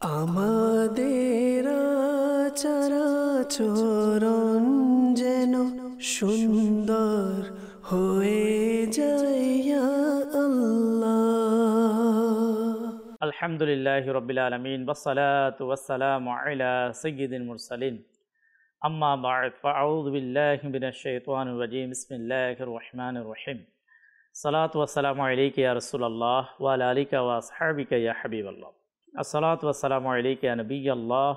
আমাদের চরাচরণ যেন সুন্দর হয়ে যায় ইয়া আল্লাহ। আলহামদুলিল্লাহি রাব্বিল আলামিন ওয়াসসালাতু ওয়াসসালামু আলা সাইয়্যিদিল মুরসালিন আম্মা বা'দ ফাআউযু বিল্লাহি মিনাশ শাইতানির রাজীম বিসমিল্লাহির রহমানির রহিম সালাতু ওয়াসসালামু আলাইকা ইয়া রাসূলুল্লাহ ওয়া আলা আলিকা ওয়া আসহাবিকা ইয়া হাবিবাল্লাহ। আসসালাতু ওয়াসসালামু আলাইকা ইয়া নবিয়াল্লাহ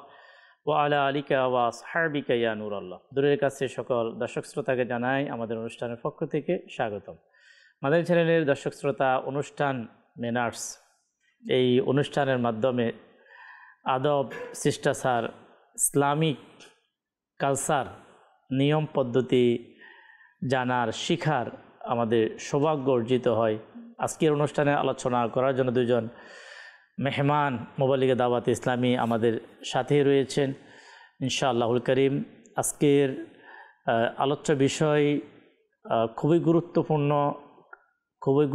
ওয়া আলা আলিকা ওয়া আসহাবিকা ইয়া নূরাল্লাহ। দূরের কাছে সকল দর্শক শ্রোতাকে জানাই আমাদের অনুষ্ঠানের পক্ষ থেকে স্বাগতম। মাদানী চ্যানেলের দর্শক শ্রোতা, অনুষ্ঠান মেনার্স এই অনুষ্ঠানের মাধ্যমে আদব, শিষ্টাচার, ইসলামিক কালচার, নিয়ম পদ্ধতি জানার, শিখার আমাদের সৌভাগ্য অর্জিত হয়। আজকের অনুষ্ঠানে আলোচনা করার জন্য দুজন মেহমান মোবালিগে দাওয়াত ইসলামী আমাদের সাথেই রয়েছেন ইনশাআল্লাহুল করিম। আজকের আলোচ্য বিষয় খুবই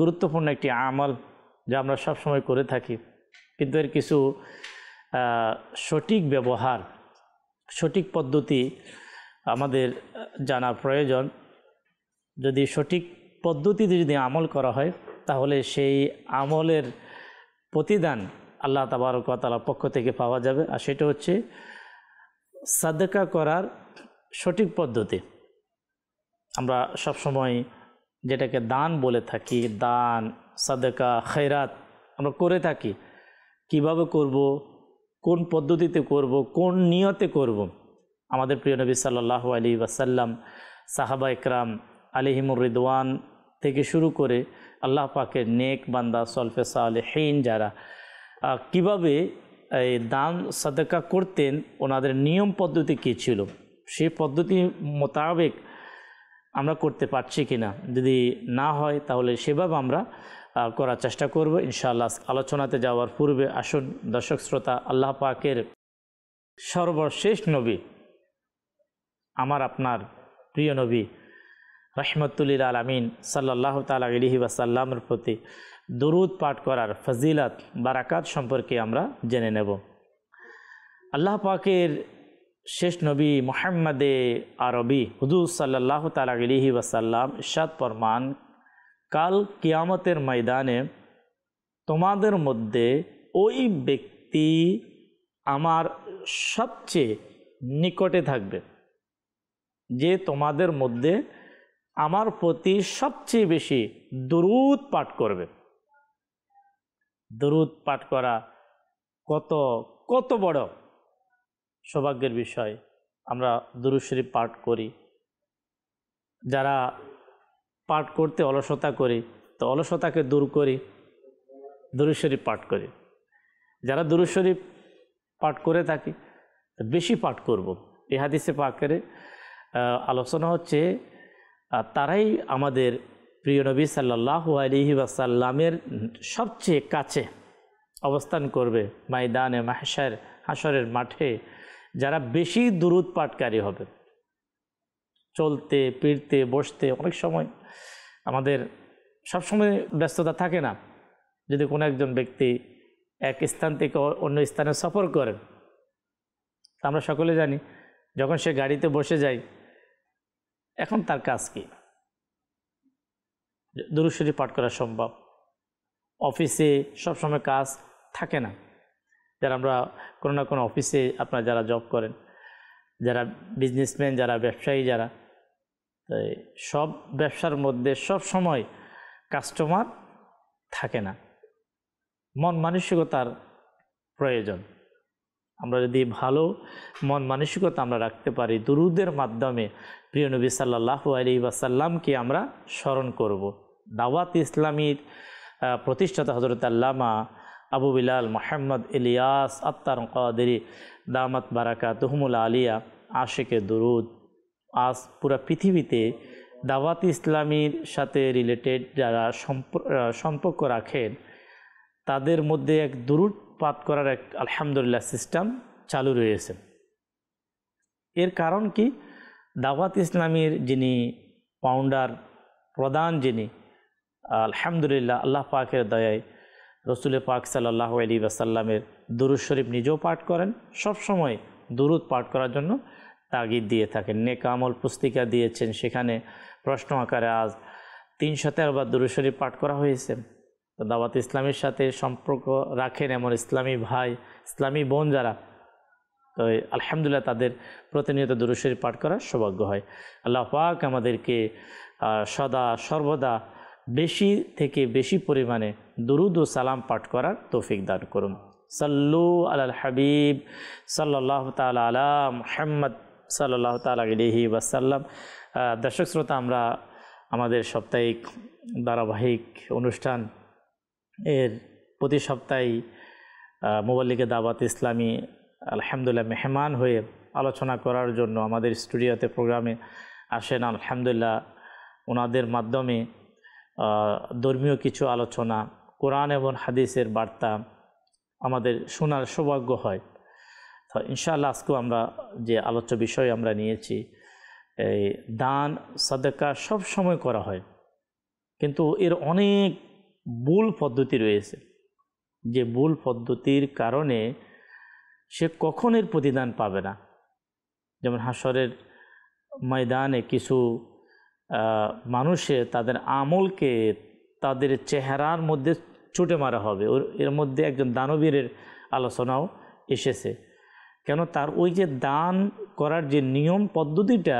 গুরুত্বপূর্ণ একটি আমল যা আমরা সবসময় করে থাকি, কিন্তু এর কিছু সঠিক ব্যবহার, সঠিক পদ্ধতি আমাদের জানা প্রয়োজন। যদি সঠিক পদ্ধতিতে যদি আমল করা হয় তাহলে সেই আমলের প্রতিদান আল্লাহ তাবারক ওয়া তাআলার পক্ষ থেকে পাওয়া যাবে। আর সেটা হচ্ছে সাদকা করার সঠিক পদ্ধতি। আমরা সবসময় যেটাকে দান বলে থাকি, দান, সাদকা, খৈরাত আমরা করে থাকি। কিভাবে করব, কোন পদ্ধতিতে করব, কোন নিয়তে করব, আমাদের প্রিয় নবী সাল্লাল্লাহু আলাইহি ওয়াসাল্লাম, সাহাবা ইকরাম আলাইহিমুর রিদওয়ান থেকে শুরু করে আল্লাহ পাকের নেক বান্দা, সলফে সালেহীন যারা কিভাবে এই দান সাদকা করতেন, ওনাদের নিয়ম পদ্ধতি কী ছিল, সেই পদ্ধতি মোতাবেক আমরা করতে পারছি কিনা। যদি না হয় তাহলে সেভাবে আমরা করার চেষ্টা করব ইনশাআল্লাহ। আলোচনাতে যাওয়ার পূর্বে আসুন দর্শক শ্রোতা, আল্লাহ পাকের সর্বশেষ নবী, আমার আপনার প্রিয় নবী রাহমাতুল লিল আলামিন সাল্লাল্লাহু তাআলা আলাইহি ওয়াসাল্লামের প্রতি দরুদ পাঠ করার ফজিলত, বারাকাত সম্পর্কে আমরা জেনে নেব। আল্লাহ পাকের শেষ নবী মুহাম্মদে আরবি হুজুর সাল্লাল্লাহু তাআলা আলাইহি ওয়াসাল্লাম ইরশাদ ফরমান, কাল কিয়ামতের ময়দানে তোমাদের মধ্যে ওই ব্যক্তি আমার সবচেয়ে নিকটে থাকবে যে তোমাদের মধ্যে আমার প্রতি সবচেয়ে বেশি দরুদ পাঠ করবে। দরুদ পাঠ করা কত বড় সৌভাগ্যের বিষয়। আমরা দরুদ শরীফ পাঠ করি, যারা পাঠ করতে অলসতা করি তো অলসতাকে দূর করি, দরুদ শরীফ পাঠ করি। যারা দরুদ শরীফ পাঠ করে থাকি বেশি পাঠ করব। এই হাদিসে পাকের আলোচনা হচ্ছে তারাই আমাদের প্রিয় নবী সাল্লাল্লাহু আলাইহি ওয়াসাল্লামের সবচেয়ে কাছে অবস্থান করবে ময়দানে মাহশার, হাসরের মাঠে। যারা বেশি দরুদ পাঠকারী হবে, চলতে ফিরতে বসতে অনেক সময় আমাদের সবসময় ব্যস্ততা থাকে না। যদি কোনো একজন ব্যক্তি এক স্থান থেকে অন্য স্থানে সফর করেন, আমরা সকলে জানি যখন সে গাড়িতে বসে যায় এখন তার কাজ কি? দরুদ শরীফ পাঠ করা সম্ভব। অফিসে সবসময় কাজ থাকে না। যারা আমরা কোনো না কোনো অফিসে, আপনারা যারা জব করেন, যারা বিজনেসম্যান, যারা ব্যবসায়ী, যারা সব ব্যবসার মধ্যে সব সময় কাস্টমার থাকে না। মন মানসিকতার প্রয়োজন। আমরা যদি ভালো মন মানসিকতা আমরা রাখতে পারি, দুরুদের মাধ্যমে প্রিয় নবী সাল্লাল্লাহু আলাইহি ওয়াসাল্লামকে আমরা স্মরণ করব। দাওয়াত ইসলামীর প্রতিষ্ঠাতা হযরত আল্লামা আবু বিলাল মুহাম্মদ ইলিয়াস আত্তার কাদেরী দামাত বারাকাতুহুমুল আলিয়া আশিকে দুরুদ আজ পুরা পৃথিবীতে দাওয়াত ইসলামীর সাথে রিলেটেড যারা সম্পর্ক রাখেন তাদের মধ্যে এক দুরুদ পাঠ করার এক আলহামদুলিল্লাহ সিস্টেম চালু রয়েছে। এর কারণ কি? দাওয়াত ইসলামীর যিনি ফাউন্ডার, প্রধান যিনি, আলহামদুলিল্লাহ আল্লাহ পাকের দয়ায় রসুল পাক সাল্লাল্লাহু আলাইহি ওয়াসাল্লামের দুরূদ শরীফ নিজেও পাঠ করেন, সব সময় দুরূদ পাঠ করার জন্য তাগিদ দিয়ে থাকেন। নেক আমল পুস্তিকা দিয়েছেন, সেখানে প্রশ্ন আকারে আজ 313 বার দুরূদ শরীফ পাঠ করা হয়েছে। তো দাওয়াত ইসলামের সাথে সম্পর্ক রাখেন এমন ইসলামী ভাই, ইসলামী বোন যারা, তো আলহামদুলিল্লাহ তাদের প্রতিনিয়ত দুরূদ শরীফ পাঠ করার সৌভাগ্য হয়। আল্লাহ পাক আমাদেরকে সদা সর্বদা বেশি থেকে বেশি পরিমাণে দুরূদ ও সালাম পাঠ করার তৌফিক দান করুন। সাল্লু আলাল হাবিব সাল্লাল্লাহু তাআলা আলা মুহাম্মদ সাল্লাল্লাহু তাআলা আলাইহি ওয়াসাল্লাম। দর্শক শ্রোতা, আমরা আমাদের সাপ্তাহিক ধারাবাহিক অনুষ্ঠান এর প্রতি সপ্তাহে মুবাল্লিগে দাওয়াত ইসলামী আলহামদুলিল্লাহ মেহমান হয়ে আলোচনা করার জন্য আমাদের স্টুডিওতে প্রোগ্রামে আসেন। আলহামদুলিল্লাহ ওনাদের মাধ্যমে ধর্মীয় কিছু আলোচনা, কোরআন এবং হাদিসের বার্তা আমাদের শোনার সৌভাগ্য হয়। তো ইনশাআল্লাহ আজকেও আমরা যে আলোচ্য বিষয় আমরা নিয়েছি, এই দান সাদাকা সব সময় করা হয়, কিন্তু এর অনেক ভুল পদ্ধতি রয়েছে, যে ভুল পদ্ধতির কারণে সে কখন এর প্রতিদান পাবে না। যেমন হাসরের ময়দানে কিছু মানুষে তাদের আমলকে তাদের চেহারার মধ্যে ছুটে মারা হবে। এর মধ্যে একজন দানবীরের আলোচনাও এসেছে। কেন? তার ওই যে দান করার যে নিয়ম পদ্ধতিটা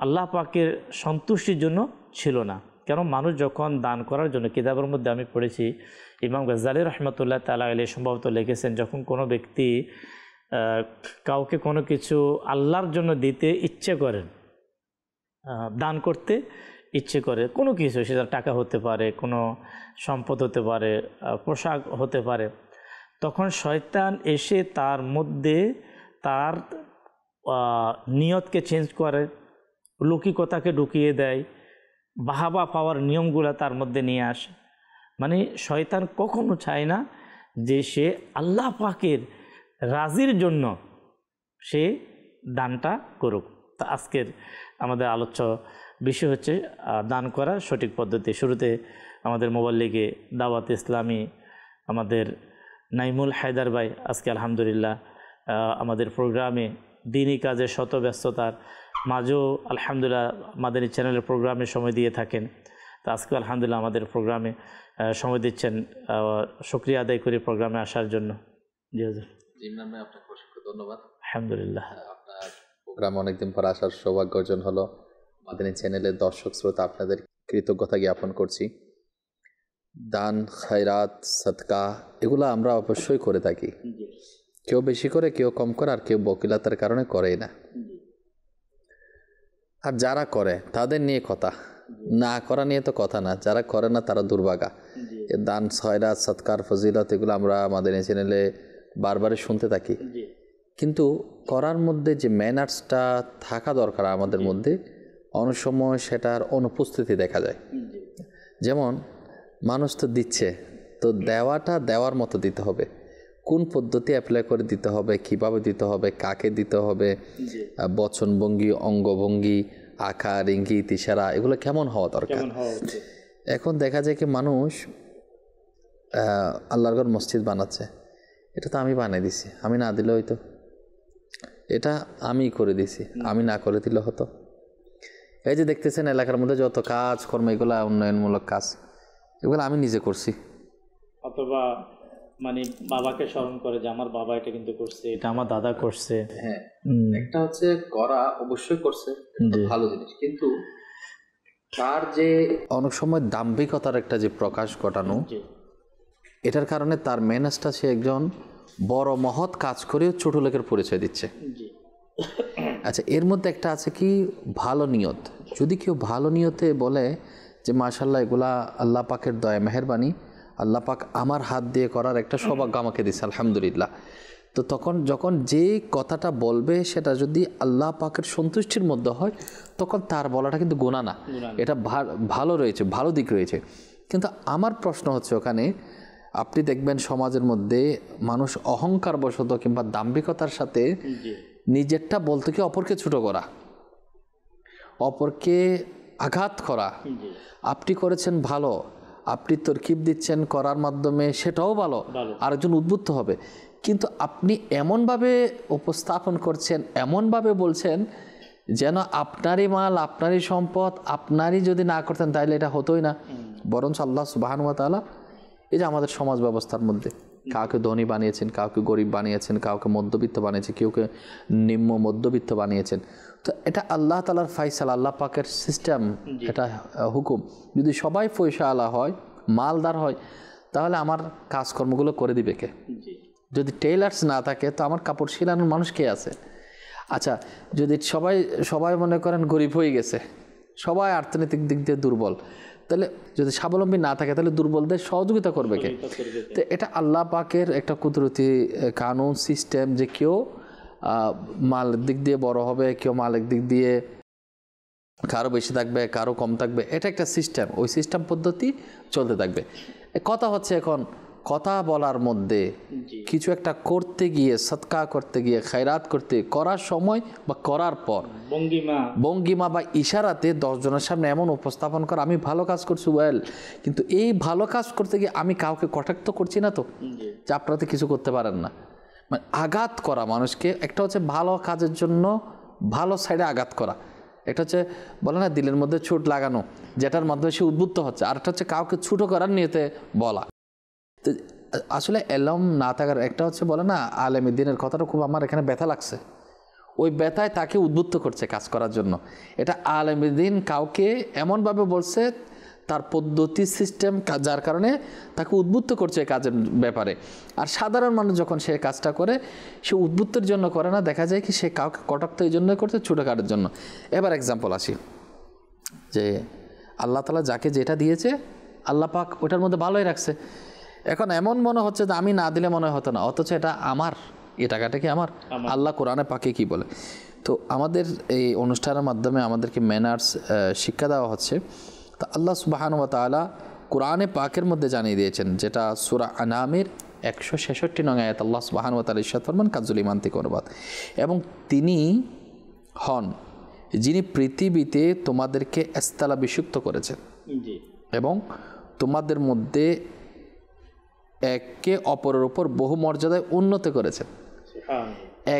আল্লাহ পাকের সন্তুষ্টির জন্য ছিল না। কেন? মানুষ যখন দান করার জন্য, কিতাবের মধ্যে আমি পড়েছি, ইমাম গাজ্জালী রহমতুল্লাহ তাআলা আলাইহি সম্ভবত লিখেছেন, যখন কোনো ব্যক্তি কাউকে কোনো কিছু আল্লাহর জন্য দিতে ইচ্ছে করেন, দান করতে ইচ্ছে করে, কোনো কিছু, সেটা টাকা হতে পারে, কোনো সম্পদ হতে পারে, পোশাক হতে পারে, তখন শয়তান এসে তার মধ্যে তার নিয়তকে চেঞ্জ করে, লৌকিকতাকে ঢুকিয়ে দেয়, বাহাবা পাওয়ার নিয়মগুলো তার মধ্যে নিয়ে আসে। মানে শয়তান কখনো চায় না যে সে আল্লাহ পাকের রাজির জন্য সে দানটা করুক। তা আজকের আমাদের আলোচ্য বিষয় হচ্ছে দান করার সঠিক পদ্ধতি। শুরুতে আমাদের মুবাল্লিগে দাওয়াত ইসলামী আমাদের নাইমুল হায়দার ভাই আজকে আলহামদুলিল্লাহ আমাদের প্রোগ্রামে দিনী কাজে শত ব্যস্ততার মাঝেও আলহামদুলিল্লাহ মাদানী চ্যানেলের প্রোগ্রামে সময় দিয়ে থাকেন। তো আজকে আলহামদুলিল্লাহ আমাদের প্রোগ্রামে সময় দিচ্ছেন। শুকরিয়া আদায় করি প্রোগ্রামে আসার জন্য। জি হুজুর। জি ইমরান ভাই, আপনাকে অসংখ্য ধন্যবাদ। আলহামদুলিল্লাহ, আপনার প্রোগ্রামে অনেকদিন পর আসার সৌভাগ্য অর্জন হলো। মাদানী চ্যানেলের দর্শক শ্রোতা আপনাদের কৃতজ্ঞতা জ্ঞাপন করছি। দান, খায়রাত, সাদকা এগুলো আমরা অবশ্যই করে থাকি। কেউ বেশি করে, কেউ কম করে, আর কেউ বকিলাতার কারণে করেই না। আর যারা করে তাদের নিয়ে কথা, না করা নিয়ে তো কথা না, যারা করে না তারা দুর্ভাগা। দান, খায়রাত, সাদকার ফজিলত এগুলো আমরা মাদানী চ্যানেলে বারবারই শুনতে থাকি, কিন্তু করার মধ্যে যে ম্যানার্সটা থাকা দরকার আমাদের মধ্যে, অনেক সময় সেটার অনুপস্থিতি দেখা যায়। যেমন মানুষ তো দিচ্ছে, তো দেওয়াটা দেওয়ার মতো দিতে হবে, কোন পদ্ধতি অ্যাপ্লাই করে দিতে হবে, কিভাবে দিতে হবে, কাকে দিতে হবে, বচনভঙ্গি, অঙ্গভঙ্গি, আকার, ইঙ্গিত, ইশারা এগুলো কেমন হওয়া দরকার। এখন দেখা যায় কি মানুষ আল্লাহর ঘর মসজিদ বানাচ্ছে, এটা তো আমি বানিয়ে দিছি, আমি না দিলে হয়তো, এটা আমি করে দিছি, আমি না করে দিলে হতো। এই যে দেখতেছেন এলাকার মধ্যে যত কাজ কর্ম, এগুলা উন্নয়নমূলক কাজ, এগুলো আমি নিজে করছি। অথবা মানে বাবাকে স্মরণ করে যে আমার বাবা এটা কিন্তু করছে, এটা আমার দাদা করছে। হ্যাঁ, একটা হচ্ছে করা অবশ্যই করছে, ভালো জিনিস, কিন্তু তার যে অনেক সময় দাম্ভিকতার একটা যে প্রকাশ ঘটানো, এটার কারণে তার মেনাসটা সে একজন বড় মহৎ কাজ করেও ছোট লোকের পরিচয় দিচ্ছে। আচ্ছা, এর মধ্যে একটা আছে কি ভালো নিয়ত। যদি কেউ ভালো নিয়তে বলে যে মাশাআল্লাহ এগুলা আল্লাহ পাকের দয়া মেহেরবানি, আল্লাহ পাক আমার হাত দিয়ে করার একটা সৌভাগ্য আমাকে দিচ্ছে, আলহামদুলিল্লাহ, তো তখন যখন যে কথাটা বলবে সেটা যদি আল্লাহ পাকের সন্তুষ্টির মধ্যে হয়, তখন তার বলাটা কিন্তু গুনাহ না, এটা ভালো রয়েছে, ভালো দিক রয়েছে। কিন্তু আমার প্রশ্ন হচ্ছে, ওখানে আপনি দেখবেন সমাজের মধ্যে মানুষ অহংকার বশত কিংবা দাম্ভিকতার সাথে নিজেরটা বলতে কি অপরকে ছোট করা, অপরকে আঘাত করা। আপনি করেছেন ভালো, আপনি তরকিব দিচ্ছেন করার মাধ্যমে, সেটাও ভালো, আরেকজন উদ্বুদ্ধ হবে। কিন্তু আপনি এমনভাবে উপস্থাপন করছেন, এমনভাবে বলছেন যেন আপনারই মাল, আপনারই সম্পদ, আপনারই যদি না করতেন তাহলে এটা হতোই না। বরঞ্চ আল্লাহ সুবহানাহু ওয়া তাআলা এই যে আমাদের সমাজ ব্যবস্থার মধ্যে কাউকে ধনী বানিয়েছেন, কাউকে গরিব বানিয়েছেন, কাউকে মধ্যবিত্ত বানিয়েছেন, কেউকে নিম্ন মধ্যবিত্ত বানিয়েছেন। তো এটা আল্লাহ তাআলার ফায়সালা, আল্লাহ পাকের সিস্টেম, এটা হুকুম। যদি সবাই পয়সাওয়ালা হয়, মালদার হয়, তাহলে আমার কাজকর্মগুলো করে দিবে কে? যদি টেইলার্স না থাকে তো আমার কাপড় সিলানোর মানুষ কে আছে? আচ্ছা, যদি সবাই মনে করেন গরিব হয়ে গেছে, সবাই অর্থনৈতিক দিক দিয়ে দুর্বল, তাহলে যদি স্বাবলম্বী না থাকে তাহলে দুর্বলদের সহযোগিতা করবে কে? তো এটা আল্লাহ পাকের একটা কুদরতি কানুন, সিস্টেম, যে কেউ মালের দিক দিয়ে বড় হবে, কেউ মালের দিক দিয়ে কারো বেশি থাকবে, কারো কম থাকবে, এটা একটা সিস্টেম, ওই সিস্টেম পদ্ধতি চলতে থাকবে। কথা হচ্ছে এখন কথা বলার মধ্যে কিছু একটা করতে গিয়ে, সদকা করতে গিয়ে, খায়রাত করার সময় বা করার পর ভঙ্গিমা বা ইশারাতে 10 জনের সামনে এমন উপস্থাপন করা, আমি ভালো কাজ করছি ওয়েল, কিন্তু এই ভালো কাজ করতে গিয়ে আমি কাউকে কটাক্ষ করছি না তো, যে আপনারা তো কিছু করতে পারেন না, মানে আঘাত করা মানুষকে। একটা হচ্ছে ভালো কাজের জন্য ভালো সাইডে আঘাত করা, একটা হচ্ছে বলে না দিলের মধ্যে চোট লাগানো, যেটার মাধ্যমে সে উদ্বুদ্ধ হচ্ছে, আর একটা হচ্ছে কাউকে ছোটো করার নিয়তে বলা। তো আসলে এলম না থাকার একটা হচ্ছে বলে না আলেম দ্বীনের কথাটা খুব আমার এখানে ব্যথা লাগছে, ওই ব্যথায় তাকে উদ্বুদ্ধ করছে কাজ করার জন্য। এটা আলেম দ্বীন কাউকে এমনভাবে বলছে, তার পদ্ধতি সিস্টেম, যার কারণে তাকে উদ্বুদ্ধ করছে এই কাজের ব্যাপারে। আর সাধারণ মানুষ যখন সে কাজটা করে, সে উদ্বুদ্ধের জন্য করে না, দেখা যায় কি সে কাউকে কটাক্ষ এই জন্যই করছে, ছোটোখাটোর জন্য। এবার এক্সাম্পল আসি, যে আল্লাহ তাআলা যাকে যেটা দিয়েছে আল্লাহ পাক ওটার মধ্যে ভালোই রাখছে। এখন এমন মনে হচ্ছে যে আমি না দিলে মনে হতো না, অথচ এটা আমার, এই টাকাটা কি আমার? আল্লাহ কোরআনে পাকে কি বলে? তো আমাদের এই অনুষ্ঠানের মাধ্যমে আমাদেরকে ম্যানার্স শিক্ষা দেওয়া হচ্ছে। তো আল্লাহ সুবহানাহু ওয়া তাআলা কোরআনে পাকের মধ্যে জানিয়ে দিয়েছেন, যেটা সূরা আনামের 166 নং আয়াত, আল্লাহ সুবহানাহু ওয়া তাআলা ইরশাদ ফরমান কাজুল ইমান থেকে অনুবাদ, এবং তিনি হন যিনি পৃথিবীতে তোমাদেরকে স্থলাভিষিক্ত করেছেন এবং তোমাদের মধ্যে একে অপরের উপর বহু মর্যাদায় উন্নতি করেছেন,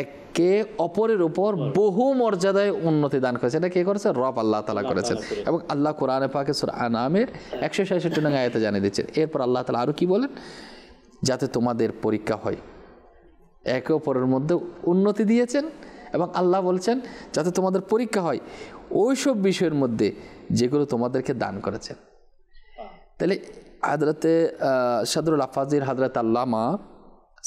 একে অপরের উপর বহু মর্যাদায় উন্নতি দান করেছেন। এটা কে করেছে? রব আল্লাহ তাআলা করেছেন। এবং আল্লাহ কোরআনে পাকে সূরা আনামের 166 নং আয়াতে জানিয়ে দিচ্ছেন। এরপর আল্লাহ তাআলা আরও কি বলেন? যাতে তোমাদের পরীক্ষা হয়, একে অপরের মধ্যে উন্নতি দিয়েছেন, এবং আল্লাহ বলছেন যাতে তোমাদের পরীক্ষা হয় ওই সব বিষয়ের মধ্যে যেগুলো তোমাদেরকে দান করেছেন। তাহলে হযরতে শাদরুল আফাজির হযরত আল্লামা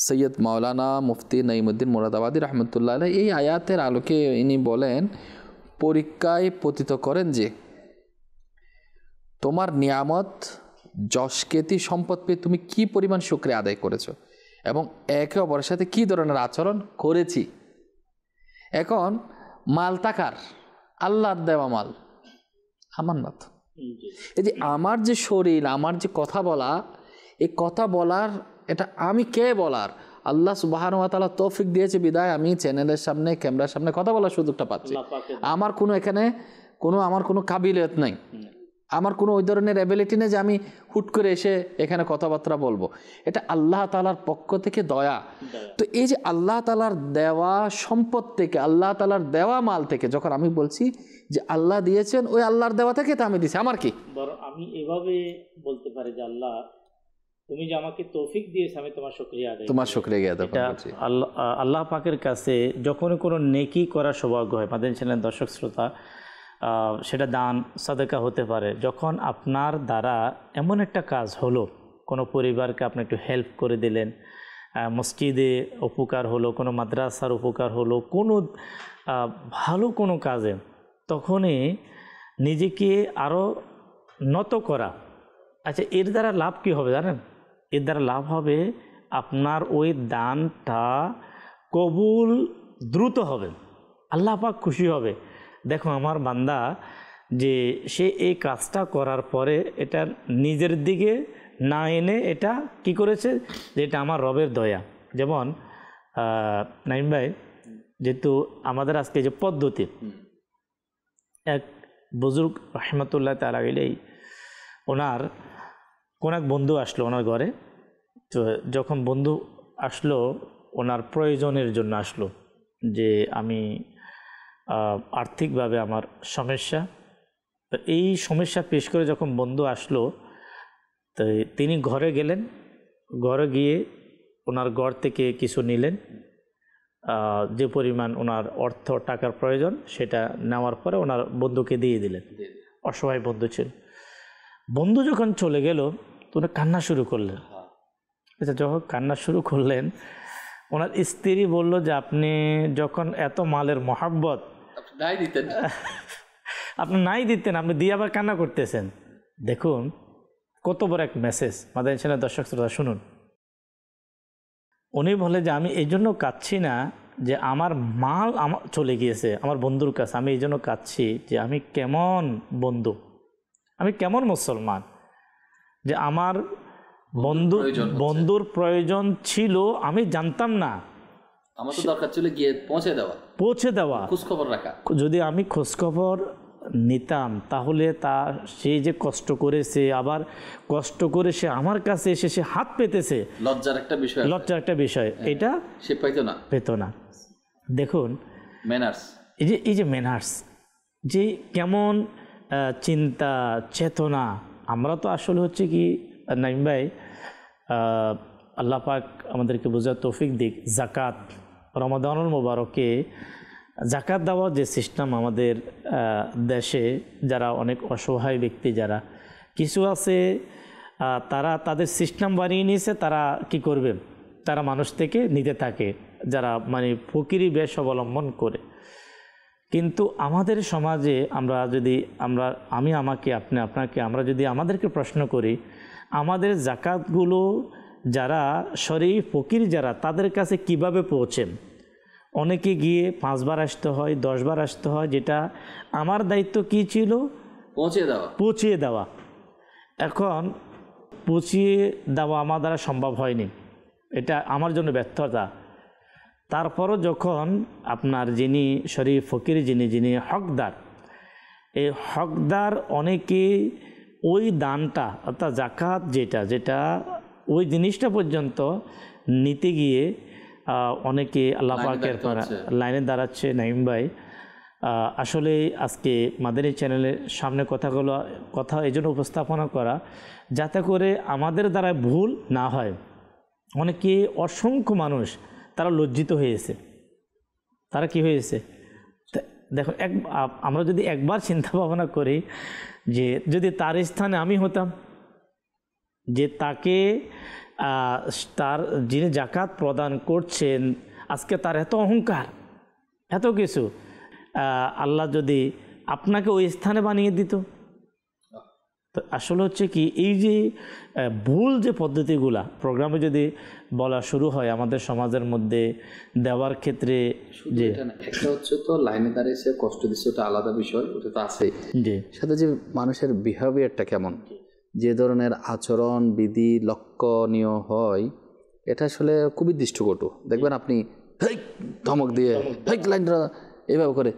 সৈয়দ মাওলানা মুফতি নঈমুদ্দিন মুরাদাবাদী রহমতুল্লাহ আলাইহি এই আয়াতের আলোকে ইনি বলেন, পরীক্ষায় পতিত করেন যে তোমার নিয়ামত, যশ, খ্যাতি, সম্পদ পেয়ে তুমি কি পরিমাণ শুকরিয়া আদায় করেছো এবং একে অপরের সাথে কি ধরনের আচরণ করেছি। এখন মাল টাকার, আল্লাহর দেওয়া মাল, আমার না তো। এই যে আমার যে শরীর, আমার যে কথা বলা, এই কথা বলার এটা আমি কে বলার? আল্লাহ সুবহানাহু ওয়া তাআলা তৌফিক দিয়েছে বিদায় আমি চ্যানেলের সামনে, ক্যামেরার সামনে কথা বলার সুযোগটা পাচ্ছি। আমার কোনো এখানে আমার কোনো কাবিলিয়ত নাই, আমার কোনো ওই ধরনের অ্যাবিলিটি নেই যে আমি হুট করে এসে এখানে কথাবার্তা বলবো। এটা আল্লাহ তাআলার পক্ষ থেকে দয়া। তো এই যে আল্লাহ তাআলার দেওয়া সম্পদ থেকে, আল্লাহ তাআলার দেওয়া মাল থেকে যখন আমি বলছি যে আল্লাহ দিয়েছেন, ওই আল্লাহর দেওয়া থেকে তো আমি দিছি, আমার কি? আমি এভাবে বলতে পারি যে আল্লাহ তুমি যে আমাকে তৌফিক দিয়েছ, আমি তোমার শুকরিয়া আদায়, তোমার শুকরিয়া আদায় করছি। আল্লাহ পাকের কাছে যখন কোনো নেকি করার সৌভাগ্য হয়, মাদানী চ্যানেলের দর্শক শ্রোতা, সেটা দান সাদাকা হতে পারে। যখন আপনার দ্বারা এমন একটা কাজ হলো, কোনো পরিবারকে আপনি একটু হেল্প করে দিলেন, মসজিদে উপকার হলো, কোনো মাদ্রাসার উপকার হলো, কোনো ভালো কোনো কাজে, তখনই নিজেকে আরও নত করা। আচ্ছা, এর দ্বারা লাভ কী হবে জানেন? এর দ্বারা লাভ হবে আপনার ওই দানটা কবুল দ্রুত হবে, আল্লাহ পাক খুশি হবে। দেখো আমার বান্দা যে সে এই কাজটা করার পরে এটা নিজের দিকে না এনে এটা কি করেছে, যে এটা আমার রবের দয়া। যেমন নাইম ভাই, যেহেতু আমাদের আজকে যে পদ্ধতি, এক বুজুর্গ রহমতুল্লাহ তাআলা আলাইহি ওনার কোন এক বন্ধু আসলো ওনার ঘরে। তো যখন বন্ধু আসলো ওনার প্রয়োজনের জন্য আসলো, যে আমি আর্থিকভাবে আমার সমস্যা, তো এই সমস্যা পেশ করে যখন বন্ধু আসলো, তো তিনি ঘরে গেলেন। ঘরে গিয়ে ওনার ঘর থেকে কিছু নিলেন, যে পরিমাণ ওনার অর্থ টাকার প্রয়োজন সেটা নেওয়ার পরে ওনার বন্ধুকে দিয়ে দিলেন। অসহায় বন্ধু ছিল। বন্ধু যখন চলে গেল তো উনি কান্না শুরু করলেন। আচ্ছা, যখন কান্না শুরু করলেন ওনার স্ত্রী বলল যে আপনি যখন এত মালের মহাব্বত আপনি নাই দিতেন, আপনি দিয়ে আবার কান্না করতেছেন। দেখুন কত বড় এক মেসেজ। মাদানী চ্যানেলের দর্শক শ্রোতা শুনুন। উনি বলে যে আমি এই জন্য কাঁদছি না যে আমার মাল আমার চলে গিয়েছে আমার বন্ধুর কাছে, আমি এই জন্য কাঁদছি যে আমি কেমন বন্ধু, আমি কেমন মুসলমান, যে আমার বন্ধুর প্রয়োজন ছিল, আমি জানতাম না, আমার তো দরকার ছিল গিয়ে পৌঁছে দেওয়া, খোঁজখবর রাখা। যদি আমি খোঁজখবর নিতাম তাহলে সে যে কষ্ট করেছে, আবার কষ্ট করে সে আমার কাছে এসে সে হাত পেতেছে, লজ্জার একটা বিষয়, এটা সে পেত না। দেখুন ম্যানার্স, এই যে ম্যানার্স, যে কেমন চিন্তা চেতনা। আমরা তো আসলে হচ্ছে কি নাইম ভাই, আল্লাহ পাক আমাদেরকে বোঝার তৌফিক দিক। জাকাত, রমাদানুল মুবারকে জাকাত দেওয়ার যে সিস্টেম আমাদের দেশে, যারা অনেক অসহায় ব্যক্তি, যারা কিছু আছে তারা তাদের সিস্টেম বানিয়ে নিয়েছে, তারা কি করবে, তারা মানুষ থেকে নিতে থাকে, যারা মানে ফকিরি বেশ অবলম্বন করে। কিন্তু আমাদের সমাজে আমি আমাকে, আপনি আপনাকে, আমরা যদি আমাদেরকে প্রশ্ন করি, আমাদের জাকাতগুলো যারা শরীফ ফকির যারা, তাদের কাছে কিভাবে পৌঁছেন? অনেকে গিয়ে 5 বার আসতে হয়, 10 বার আসতে হয়, যেটা আমার দায়িত্ব কি ছিল? পৌঁছিয়ে দেওয়া। এখন পৌঁছিয়ে দেওয়া আমার দ্বারা সম্ভব হয়নি, এটা আমার জন্য ব্যর্থতা। তারপরও যখন আপনার যিনি শরীফ ফকির, যিনি হকদার, এই হকদার অনেকে ওই দানটা অর্থাৎ জাকাত যেটা ওই জিনিসটা পর্যন্ত নিতে গিয়ে অনেকে আল্লাহ পাকের লাইনে দাঁড়াচ্ছে। নাইম ভাই, আসলে আজকে মাদানী চ্যানেলের সামনে কথা এই জন্য উপস্থাপনা করা, যাতে করে আমাদের দ্বারা ভুল না হয়। অনেকে অসংখ্য মানুষ তারা লজ্জিত হয়েছে। তারা কি হয়েছে দেখো, আমরা যদি একবার চিন্তা ভাবনা করি যে যদি তার স্থানে আমি হতাম, যে তাকে তার যিনি জাকাত প্রদান করছেন, আজকে তার এত অহংকার, এত কিছু, আল্লাহ যদি আপনাকে ওই স্থানে বানিয়ে দিত। তো আসলে হচ্ছে কি, এই যে ভুল যে পদ্ধতিগুলা প্রোগ্রামে যদি বলা শুরু হয় আমাদের সমাজের মধ্যে দেওয়ার ক্ষেত্রে, যে একটা হচ্ছে তো লাইনে দাঁড়িয়েছে কষ্ট দিচ্ছে, ওটা আলাদা বিষয়, ওটা তো আছেই। সাথে যে মানুষের বিহেভিয়ারটা কেমন, যে ধরনের আচরণ বিধি লক্ষণীয় হয়, এটা আসলে খুবই দৃষ্টিকটু। দেখবেন আপনি ধমক দিয়ে লাইনটা এভাবে করে,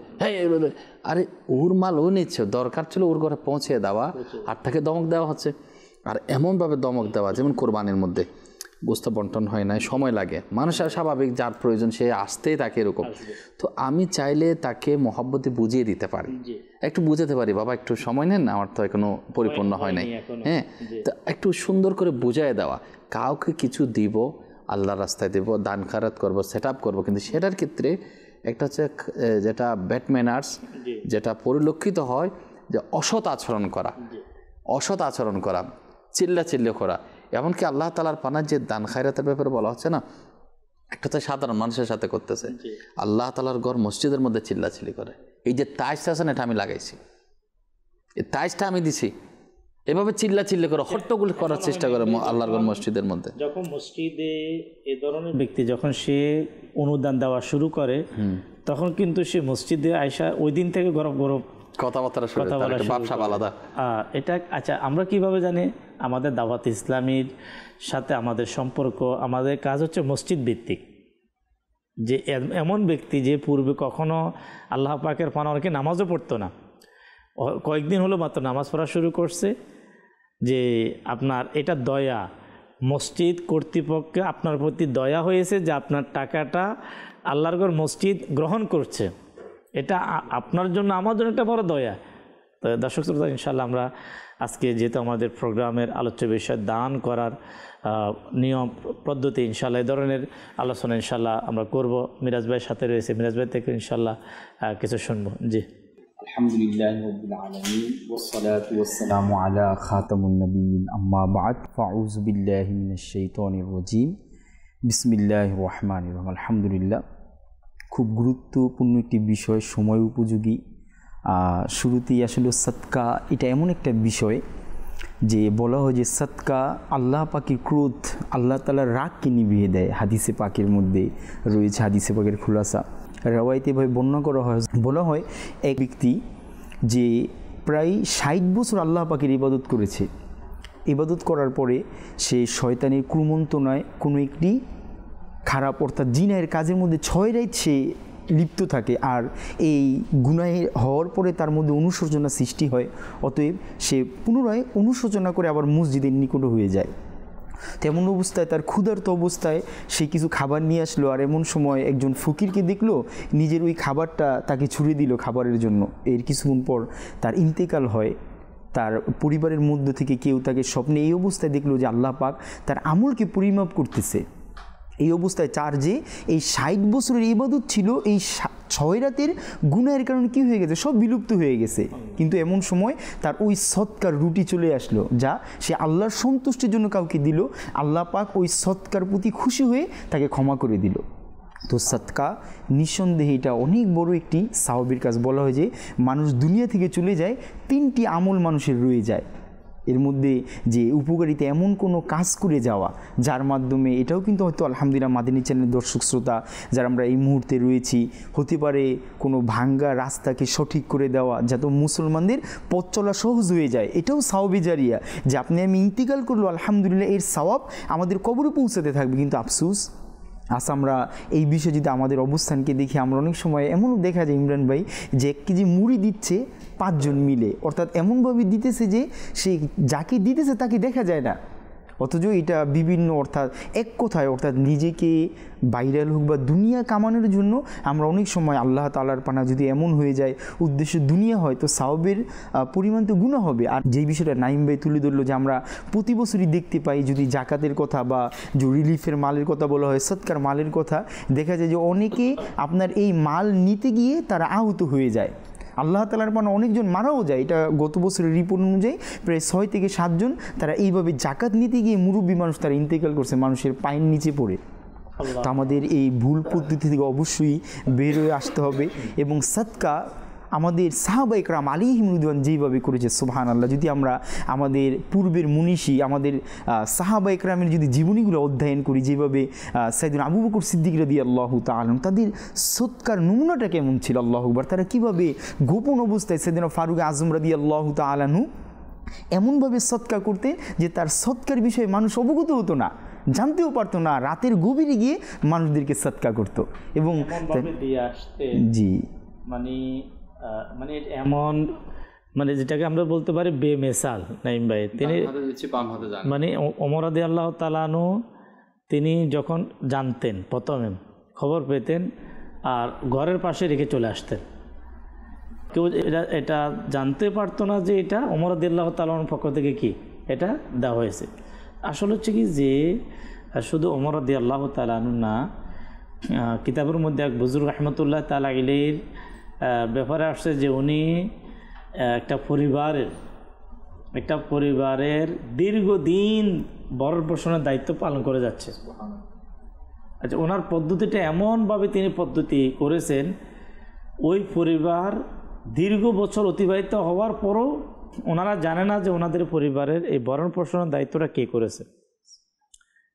আরে ওর মাল ও নিচ্ছে, দরকার ছিল ওর ঘরে পৌঁছে দেওয়া, আর তাকে দমক দেওয়া হচ্ছে। আর এমনভাবে দমক দেওয়া, যেমন কোরবানির মধ্যে গোস্ত বন্টন হয় না, সময় লাগে, মানুষের স্বাভাবিক যার প্রয়োজন সে আসতেই থাকে এরকম। তো আমি চাইলে তাকে মহব্বতে বুঝিয়ে দিতে পারি, একটু বুঝাতে পারি, বাবা একটু সময় নেন, আমার তো এখনো পরিপূর্ণ হয় নাই, হ্যাঁ, তো একটু সুন্দর করে বুঝাই দেওয়া। কাউকে কিছু দিব, আল্লাহর রাস্তায় দেব, দান খারাত করবো, সেট আপ করবো, কিন্তু সেটার ক্ষেত্রে একটা হচ্ছে যেটা ব্যাড ম্যানার্স, যেটা পরিলক্ষিত হয়, যে অসৎ আচরণ করা, চিল্লা করা। এমনকি আল্লাহ তাআলার পানার যে দান খায়রাতের ব্যাপারে বলা হচ্ছে না, একটা তো সাধারণ মানুষের সাথে করতেছে, আল্লাহ তাআলার ঘর মসজিদের মধ্যে চিল্লাচিল্লি করে। এই যে তাইজটা আছে না, এটা আমি লাগাইছি, এই তাইজটা আমি দিছি, এভাবে চিল্লাচিল্লি করে হট্টগোল করার চেষ্টা করে আল্লাহর ঘর মসজিদের মধ্যে। যখন মসজিদে এই ধরনের ব্যক্তি যখন সে অনুদান দেওয়া শুরু করে, তখন কিন্তু সে মসজিদে আয়সা ওই দিন থেকে গরম কথাবার্তা ব্যবসা আলাদা। এটা আচ্ছা, আমরা কিভাবে জানি? আমাদের দাওয়াত ইসলামীর সাথে আমাদের সম্পর্ক, আমাদের কাজ হচ্ছে মসজিদ ভিত্তিক। যে এমন ব্যক্তি যে পূর্বে কখনো আল্লাহ পাকের পানারকে নামাজও পড়তো না, কয়েকদিন হলো মাত্র নামাজ পড়া শুরু করছে, যে আপনার এটা দয়া, মসজিদ কর্তৃপক্ষ আপনার প্রতি দয়া হয়েছে যে আপনার টাকাটা আল্লাহর ঘর মসজিদ গ্রহণ করছে, এটা আপনার জন্য আমার জন্য একটা বড় দয়া। তো দর্শক শ্রোতা, ইনশাআল্লাহ আমরা আজকে যেহেতু আমাদের প্রোগ্রামের আলোচ্য বিষয় দান করার নিয়ম পদ্ধতি, ইনশাআল্লাহ এই ধরনের আলোচনা ইনশাআল্লাহ আমরা করব। মিরাজ ভাইয়ের সাথে রয়েছে, মিরাজ ভাই থেকে ইনশাআল্লাহ কিছু শুনবো। জি, আলহামদুলিল্লাহি রাব্বিল আলামিন ওয়াসসালাতু ওয়াসসালামু আলা খাতামুন নবিয়্যিন আম্মা বা'দ ফাউযু বিল্লাহি মিনাশ শাইতানির রাজীম বিসমিল্লাহির রহমানির রহিম। আলহামদুলিল্লাহ, খুব গুরুত্বপূর্ণ একটি বিষয়, সময় উপযোগী। শুরুতেই আসলে সাদকা এটা এমন একটা বিষয় যে বলা হয় যে সাদকা আল্লাহ পাকের ক্রোধ, আল্লাহ তাআলার রাগকে নিভিয়ে দেয়। হাদিসে পাকের মধ্যে রয়েছে, হাদিসে পাকের খুলাসা রাওয়াইতে ভাই বর্ণনা করা হয়, বলা হয় এক ব্যক্তি যে প্রায় 60 বছর আল্লাহ পাকের ইবাদত করেছে, ইবাদত করার পরে সে শয়তানের কুমন্ত্রণায় কোনো একটি খারাপ অর্থাৎ জিনের কাজের মধ্যে 6 রাত সে লিপ্ত থাকে, আর এই গুনাহে হওয়ার পরে তার মধ্যে অনুশোচনা সৃষ্টি হয়। অতএব সে পুনরায় অনুশোচনা করে আবার মসজিদের নিকট হয়ে যায়। তেমন অবস্থায় তার ক্ষুধার্ত অবস্থায় সে কিছু খাবার নিয়ে আসলো, আর এমন সময় একজন ফকিরকে দেখলো, নিজের ওই খাবারটা তাকে ছুড়ে দিল খাবারের জন্য। এর কিছুক্ষণ পর তার ইন্তেকাল হয়। তার পরিবারের মধ্য থেকে কেউ তাকে স্বপ্নে এই অবস্থায় দেখলো যে আল্লাহ পাক তার আমলকে পরিমাপ করতেছে। এই অবস্থায় চার যে এই 60 বছরের ইবাদত ছিল, এই 6 রাতের গুনাহের কারণে কী হয়ে গেছে, সব বিলুপ্ত হয়ে গেছে। কিন্তু এমন সময় তার ওই সৎকার রুটি চলে আসলো, যা সে আল্লাহর সন্তুষ্টির জন্য কাউকে দিল, আল্লাহ পাক ওই সৎকার প্রতি খুশি হয়ে তাকে ক্ষমা করে দিল। তো সৎকা নিঃসন্দেহে এটা অনেক বড় একটি সাওয়াবের কাজ। বলা হয় যে মানুষ দুনিয়া থেকে চলে যায়, 3টি আমল মানুষের রয়ে যায়। এর মধ্যে যে উপকারিতা এমন কোনো কাজ করে যাওয়া যার মাধ্যমে, এটাও কিন্তু হয়তো আলহামদুলিল্লাহ মাদানী চ্যানেলের দর্শক শ্রোতা যারা আমরা এই মুহূর্তে রয়েছি, হতে পারে কোনো ভাঙ্গা রাস্তাকে সঠিক করে দেওয়া যাতে মুসলমানদের পথ চলা সহজ হয়ে যায়। এটাও সাওয়াবে জারিয়া, যে আপনি আমি ইন্তিকাল করলো আলহামদুলিল্লাহ এর সওয়াব আমাদের কবরে পৌঁছাতে থাকবে। কিন্তু আফসোস আমরা এই বিষয়ে যদি আমাদের অবস্থানকে দেখি, আমরা অনেক সময় এমনও দেখা যায় ইমরান ভাই যে 1 কেজি মুড়ি দিচ্ছে 5 জন মিলে, অর্থাৎ এমনভাবে দিতেছে যে সে যাকে দিতেছে তাকে দেখা যায় না। অথচ এটা বিভিন্ন অর্থাৎ এক কথায় অর্থাৎ নিজেকে ভাইরাল হোক বা দুনিয়া কামানোর জন্য আমরা অনেক সময় আল্লাহ তাআলার পানা যদি এমন হয়ে যায় উদ্দেশ্য দুনিয়া হয়, তো সাওয়াবের পরিমাণ তো গুনাহ হবে। আর যেই বিষয়টা নাইম ভাই তুলে ধরলো যে আমরা প্রতি বছরই দেখতে পাই, যদি জাকাতের কথা বা যে রিলিফের মালের কথা বলা হয়, সৎকার মালের কথা, দেখা যায় যে অনেকে আপনার এই মাল নিতে গিয়ে তারা আহত হয়ে যায়। আল্লাহ তাআলার পানা অনেকজন মারাও যায়। এটা গত বছরের রিপোর্ট অনুযায়ী প্রায় 6 থেকে 7 জন তারা এইভাবে জাকাত নিতে গিয়ে মুরব্বী মানুষ তারা ইন্তেকাল করছে মানুষের পায়ের নিচে পড়ে। তো আমাদের এই ভুল পদ্ধতি থেকে অবশ্যই বের হয়ে আসতে হবে। এবং সাদকা আমাদের সাহাবায়ে কেরাম আলাইহিম রিদওয়ান যেইভাবে করেছে, সুবহানাল্লাহ, যদি আমরা আমাদের পূর্বের মুনিশি আমাদের সাহাবায়ে কেরামের যদি জীবনীগুলো অধ্যয়ন করি, যেভাবে সাইয়েদনা আবু বকর সিদ্দিক রাদিয়াল্লাহু তাআলা তাদের সৎকার নমুনাটা কেমন ছিল, আল্লাহু আকবার, তারা কীভাবে গোপন অবস্থায় সাইয়েদনা ফারুক আজম রাদিয়াল্লাহু তাআলা এমনভাবে সৎকার করতেন যে তার সৎকার বিষয়ে মানুষ অবগত হতো না, জানতেও পারতো না, রাতের গভীরে গিয়ে মানুষদেরকে সৎকার করতো। এবং জি মানে এমন মানে যেটাকে আমরা বলতে পারি বেমেসাল নাইম ভাই, তিনি মানে ওমর রাদিয়াল্লাহু তাআলা আনহু তিনি যখন জানতেন, প্রথমে খবর পেতেন আর ঘরের পাশে রেখে চলে আসতেন। কেউ এটা জানতে পারতো না যে এটা ওমর রাদিয়াল্লাহু তাআলা আনহুর পক্ষ থেকে কি এটা দেওয়া হয়েছে। আসলে হচ্ছে কি যে শুধু ওমর রাদিয়াল্লাহু তাআলা আনহু না, কিতাবের মধ্যে এক বুজুর্গ রাহমাতুল্লাহ তাআলা আলাইহির ব্যাপারে আসছে যে উনি একটা পরিবারের দীর্ঘদিন ভরণ পোষণের দায়িত্ব পালন করে যাচ্ছে। আচ্ছা, ওনার পদ্ধতিটা এমনভাবে তিনি পদ্ধতি করেছেন, ওই পরিবার দীর্ঘ বছর অতিবাহিত হওয়ার পরও ওনারা জানে না যে ওনাদের পরিবারের এই ভরণ পোষণের দায়িত্বটা কে করেছে।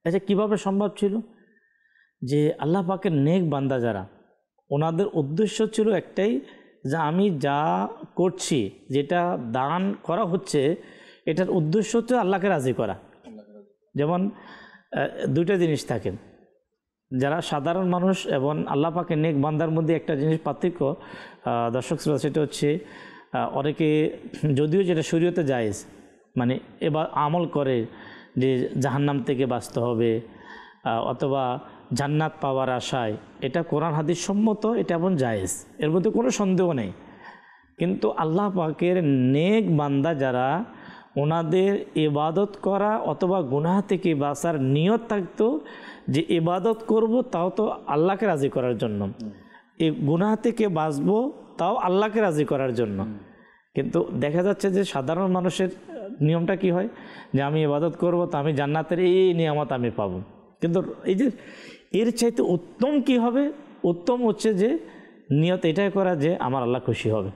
আচ্ছা, কীভাবে সম্ভব ছিল? যে আল্লাহ পাকের নেক বান্দা যারা, ওনাদের উদ্দেশ্য ছিল একটাই, যে আমি যা করছি, যেটা দান করা হচ্ছে, এটার উদ্দেশ্য হচ্ছে আল্লাহকে রাজি করা। যেমন 2টা জিনিস থাকেন, যারা সাধারণ মানুষ এবং আল্লাহ পাকের নেক বান্দার মধ্যে একটা জিনিস পার্থক্য দর্শক শ্রোতা, সেটা হচ্ছে অনেকে যদিও যেটা শরীয়তে জায়েজ, মানে এবার আমল করে যে জাহান্নাম থেকে বাঁচতে হবে অথবা জান্নাত পাওয়ার আশায়, এটা কোরআন হাদিস সম্মত, এটা এবং জায়েজ, এর মধ্যে কোনো সন্দেহ নেই। কিন্তু আল্লাহ পাকের নেক বান্দা যারা, ওনাদের ইবাদত করা অথবা গুনাহ থেকে বাঁচার নিয়ত থাকতো যে ইবাদত করব তাও তো আল্লাহকে রাজি করার জন্য, এই গুনাহ থেকে বাঁচবো তাও আল্লাহকে রাজি করার জন্য। কিন্তু দেখা যাচ্ছে যে সাধারণ মানুষের নিয়মটা কি হয়, যে আমি ইবাদত করব তো আমি জান্নাতের এই নিয়ামত আমি পাবো। কিন্তু এই যে এর চাইতে উত্তম কি হবে, উত্তম হচ্ছে যে নিয়ত এটাই করা যে আমার আল্লাহ খুশি হবে।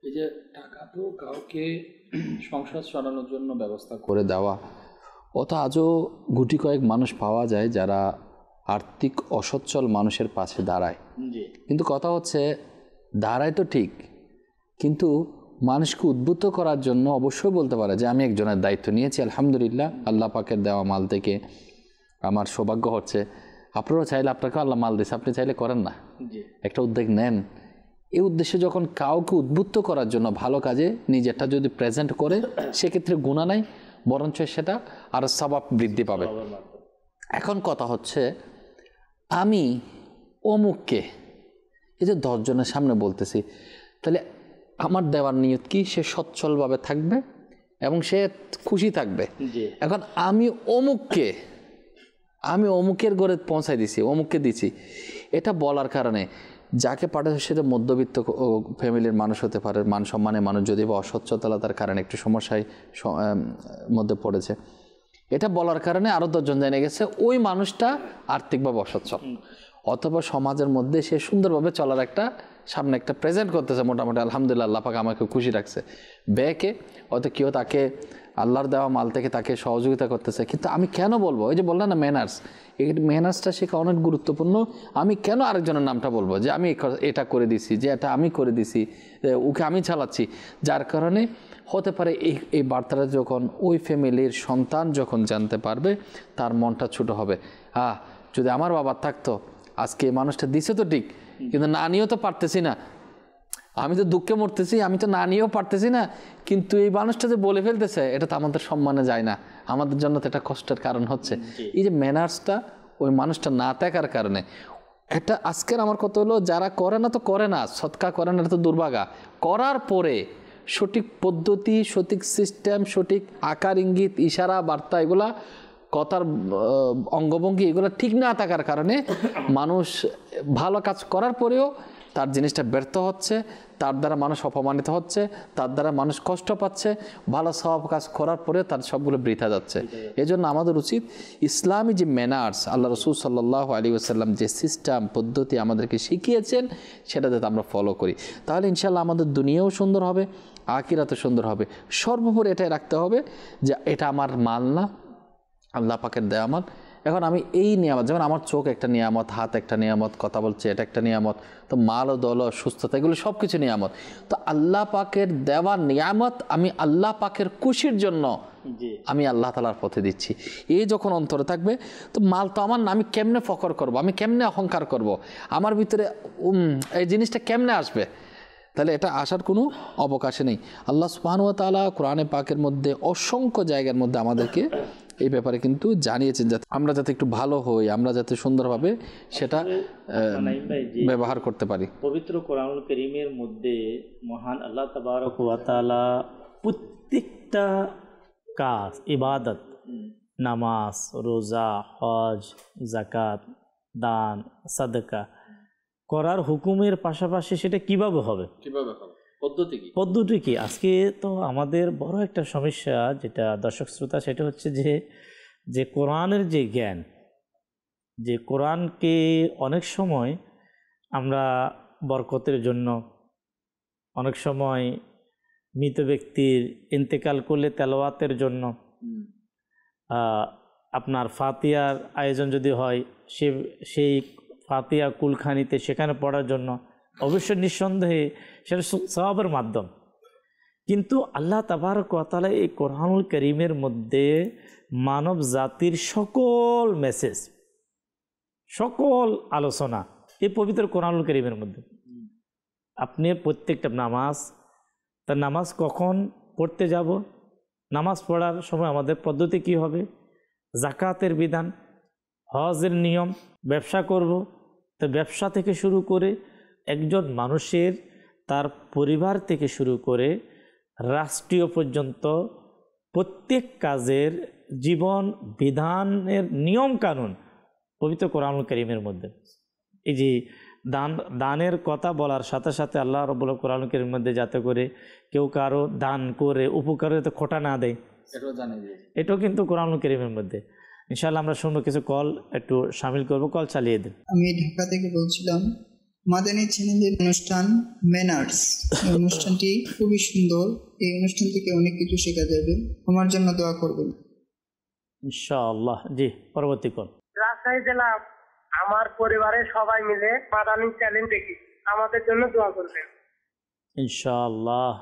এই যে টাকা তো কাউকে সংসার চালানোর জন্য ব্যবস্থা করে দেওয়া, অত আজও গুটি কয়েক মানুষ পাওয়া যায় যারা আর্থিক অসচ্ছল মানুষের পাশে দাঁড়ায়। কিন্তু কথা হচ্ছে দাঁড়ায় তো ঠিক, কিন্তু মানুষকে উদ্বুদ্ধ করার জন্য অবশ্যই বলতে পারে যে আমি একজনের দায়িত্ব নিয়েছি, আলহামদুলিল্লাহ আল্লাহ পাকের দেওয়া মাল থেকে আমার সৌভাগ্য হচ্ছে। আপনারাও চাইলে, আপনাকে আল্লাহ মাল দিয়েছে, আপনি চাইলে করেন না, একটা উদ্যোগ নেন। এই উদ্দেশ্যে যখন কাউকে উদ্বুদ্ধ করার জন্য ভালো কাজে নিজেরটা যদি প্রেজেন্ট করে, সেক্ষেত্রে গুনাহ নাই, বরঞ্চ সেটা আরও সওয়াব বৃদ্ধি পাবে। এখন কথা হচ্ছে আমি অমুককে এই যে 10 জনের সামনে বলতেছি, তাহলে আমার দেওয়ার নিয়ত কি, সে সচ্ছলভাবে থাকবে এবং সে খুশি থাকবে। এখন আমি অমুকের ঘরে পৌঁছাই দিছি, অমুককে দিছি, এটা বলার কারণে যাকে পাঠাচ্ছে সেটা মধ্যবিত্ত ফ্যামিলির মানুষ হতে পারে, মান সম্মানের মানুষ, যদি বা অসচ্ছলতার কারণে একটু সমস্যায় মধ্যে পড়েছে, এটা বলার কারণে আরও 10 জন জেনে গেছে ওই মানুষটা আর্থিকভাবে অসচ্ছল, অথবা সমাজের মধ্যে সে সুন্দরভাবে চলার একটা সামনে একটা প্রেজেন্ট করতেছে, মোটামুটি আলহামদুলিল্লাহ আল্লাহ পাক আমাকে খুশি রাখছে। ব্যয়কে হয়তো কেউ তাকে আল্লাহর দেওয়া মাল থেকে তাকে সহযোগিতা করতেছে, কিন্তু আমি কেন বলবো, এই যে বললাম না ম্যানার্স, এই ম্যানার্সটা শেখা অনেক গুরুত্বপূর্ণ। আমি কেন আরেকজনের নামটা বলবো যে আমি এটা করে দিছি, যে এটা আমি করে দিছি, ওকে আমি চালাচ্ছি, যার কারণে হতে পারে এই বার্তাটা যখন ওই ফ্যামিলির সন্তান যখন জানতে পারবে, তার মনটা ছোটো হবে। যদি আমার বাবা থাকতো, আজকে এই মানুষটা দিছে তো ঠিক, কিন্তু না নিয়েও তো পারতেছি না, আমি তো দুঃখে মরতেছি, আমি তো না নিয়েও পারতেছি না, কিন্তু এই মানুষটা যে বলে ফেলতেছে, এটা তো আমাদের সম্মানে যায় না, আমাদের জন্য তো এটা কষ্টের কারণ হচ্ছে। এই যে ম্যানার্সটা ওই মানুষটা না থাকার কারণে, এটা আজকের আমার কথা হলো, যারা করে না তো করে না, সৎকা করে না, এটা তো দুর্ভাগা, করার পরে সঠিক পদ্ধতি, সঠিক সিস্টেম, সঠিক আকার ইঙ্গিত, ইশারা, বার্তা, এগুলা কথার অঙ্গভঙ্গি এগুলো ঠিক না থাকার কারণে মানুষ ভালো কাজ করার পরেও তার জিনিসটা ব্যর্থ হচ্ছে, তার দ্বারা মানুষ অপমানিত হচ্ছে, তার দ্বারা মানুষ কষ্ট পাচ্ছে, ভালো সব কাজ করার পরেও তার সবগুলো বৃথা যাচ্ছে। এজন্য আমাদের উচিত ইসলামী যে ম্যানার্স, আল্লাহ রসুল সাল্লাল্লাহু আলাইহি ওয়াসাল্লাম যে সিস্টেম পদ্ধতি আমাদেরকে শিখিয়েছেন, সেটা যাতে আমরা ফলো করি, তাহলে ইনশাআল্লাহ আমাদের দুনিয়াও সুন্দর হবে, আখিরাতও সুন্দর হবে। সর্বোপরি এটাই রাখতে হবে যে এটা আমার মাল না, আল্লাহ পাকের দেয়া মাল। এখন আমি এই নিয়ামত, যেমন আমার চোখ একটা নিয়ামত, হাত একটা নিয়ামত, কথা বলছে এটা একটা নিয়ামত, তো মাল ও দল ও সুস্থতা এগুলো সব কিছু নিয়ামত। তো আল্লাহ পাকের দেওয়া নিয়ামত আমি আল্লাহ পাকের খুশির জন্য আমি আল্লাহ তাআলার পথে দিচ্ছি, এই যখন অন্তরে থাকবে, তো মাল তো আমার না, আমি কেমনে ফখর করব, আমি কেমনে অহংকার করব, আমার ভিতরে এই জিনিসটা কেমনে আসবে, তাহলে এটা আসার কোনো অবকাশে নেই। আল্লাহ সুবহানাহু ওয়া তাআলা কোরআনে পাকের মধ্যে অসংখ্য জায়গার মধ্যে আমাদেরকে এই ব্যাপারে কিন্তু জানিয়েছেন, যাতে আমরা যাতে একটু ভালো হই, আমরা যাতে সুন্দরভাবে সেটা ব্যবহার করতে পারি। পবিত্র কোরআনুল কারীমের মধ্যে মহান আল্লাহ তাবারক ওয়া তাআলা প্রত্যেকটা কাজ, ইবাদত, নামাজ, রোজা, হজ, যাকাত, দান, সাদকা করার হুকুমের পাশাপাশি সেটা কিভাবে হবে, পদ্ধতি কি। আজকে তো আমাদের বড় একটা সমস্যা যেটা দর্শক শ্রোতা, সেটা হচ্ছে যে কোরআনের যে জ্ঞান, যে কোরআনকে অনেক সময় আমরা বরকতের জন্য, অনেক সময় মৃত ব্যক্তির ইন্তেকাল করলে তেলাওয়াতের জন্য, আপনার ফাতিহার আয়োজন যদি হয় সেই ফাতিহা কুলখানিতে সেখানে পড়ার জন্য, অবশ্যই নিঃসন্দেহে সেটা সওয়াবের মাধ্যম। কিন্তু আল্লাহ তাবারক ওয়া তাআলা এই কোরআনুল কারীমের মধ্যে মানব জাতির সকল মেসেজ, সকল আলোচনা এই পবিত্র কোরআনুল কারীমের মধ্যে। আপনি প্রত্যেকটা নামাজ, তার নামাজ কখন পড়তে যাব, নামাজ পড়ার সময় আমাদের পদ্ধতি কি হবে, জাকাতের বিধান, হজের নিয়ম, ব্যবসা করব, তো ব্যবসা থেকে শুরু করে একজন মানুষের তার পরিবার থেকে শুরু করে রাষ্ট্রীয় পর্যন্ত প্রত্যেক কাজের জীবন বিধানের নিয়ম কানুন পবিত্র কোরআনুল কারীমের মধ্যে। এই যে দানের কথা বলার সাথে সাথে আল্লাহ রাব্বুল কোরআনুল কারীমের মধ্যে যাতে করে কেউ কারো দান করে উপকারে তো খোটা না দেয়, এটাও কিন্তু কোরআনুল কারীমের মধ্যে। ইনশাআল্লাহ আমরা শুনবো, কিছু কল একটু শামিল করব, কল চালিয়ে দিন। আমি ঢাকা থেকে বলছিলাম। মাদানী চ্যানেলের অনুষ্ঠান ম্যানার্স, অনুষ্ঠানটি খুবই সুন্দর। এই অনুষ্ঠান থেকে অনেক কিছু শেখা যাবে। আমার জন্য দোয়া করবেন ইনশাআল্লাহ। জি, পরবর্তী কল। রাজশাহী জেলা, আমার পরিবারের সবাই মিলে মাদানী চ্যানেল দেখি, আমাদের জন্য দোয়া করবেন ইনশাআল্লাহ।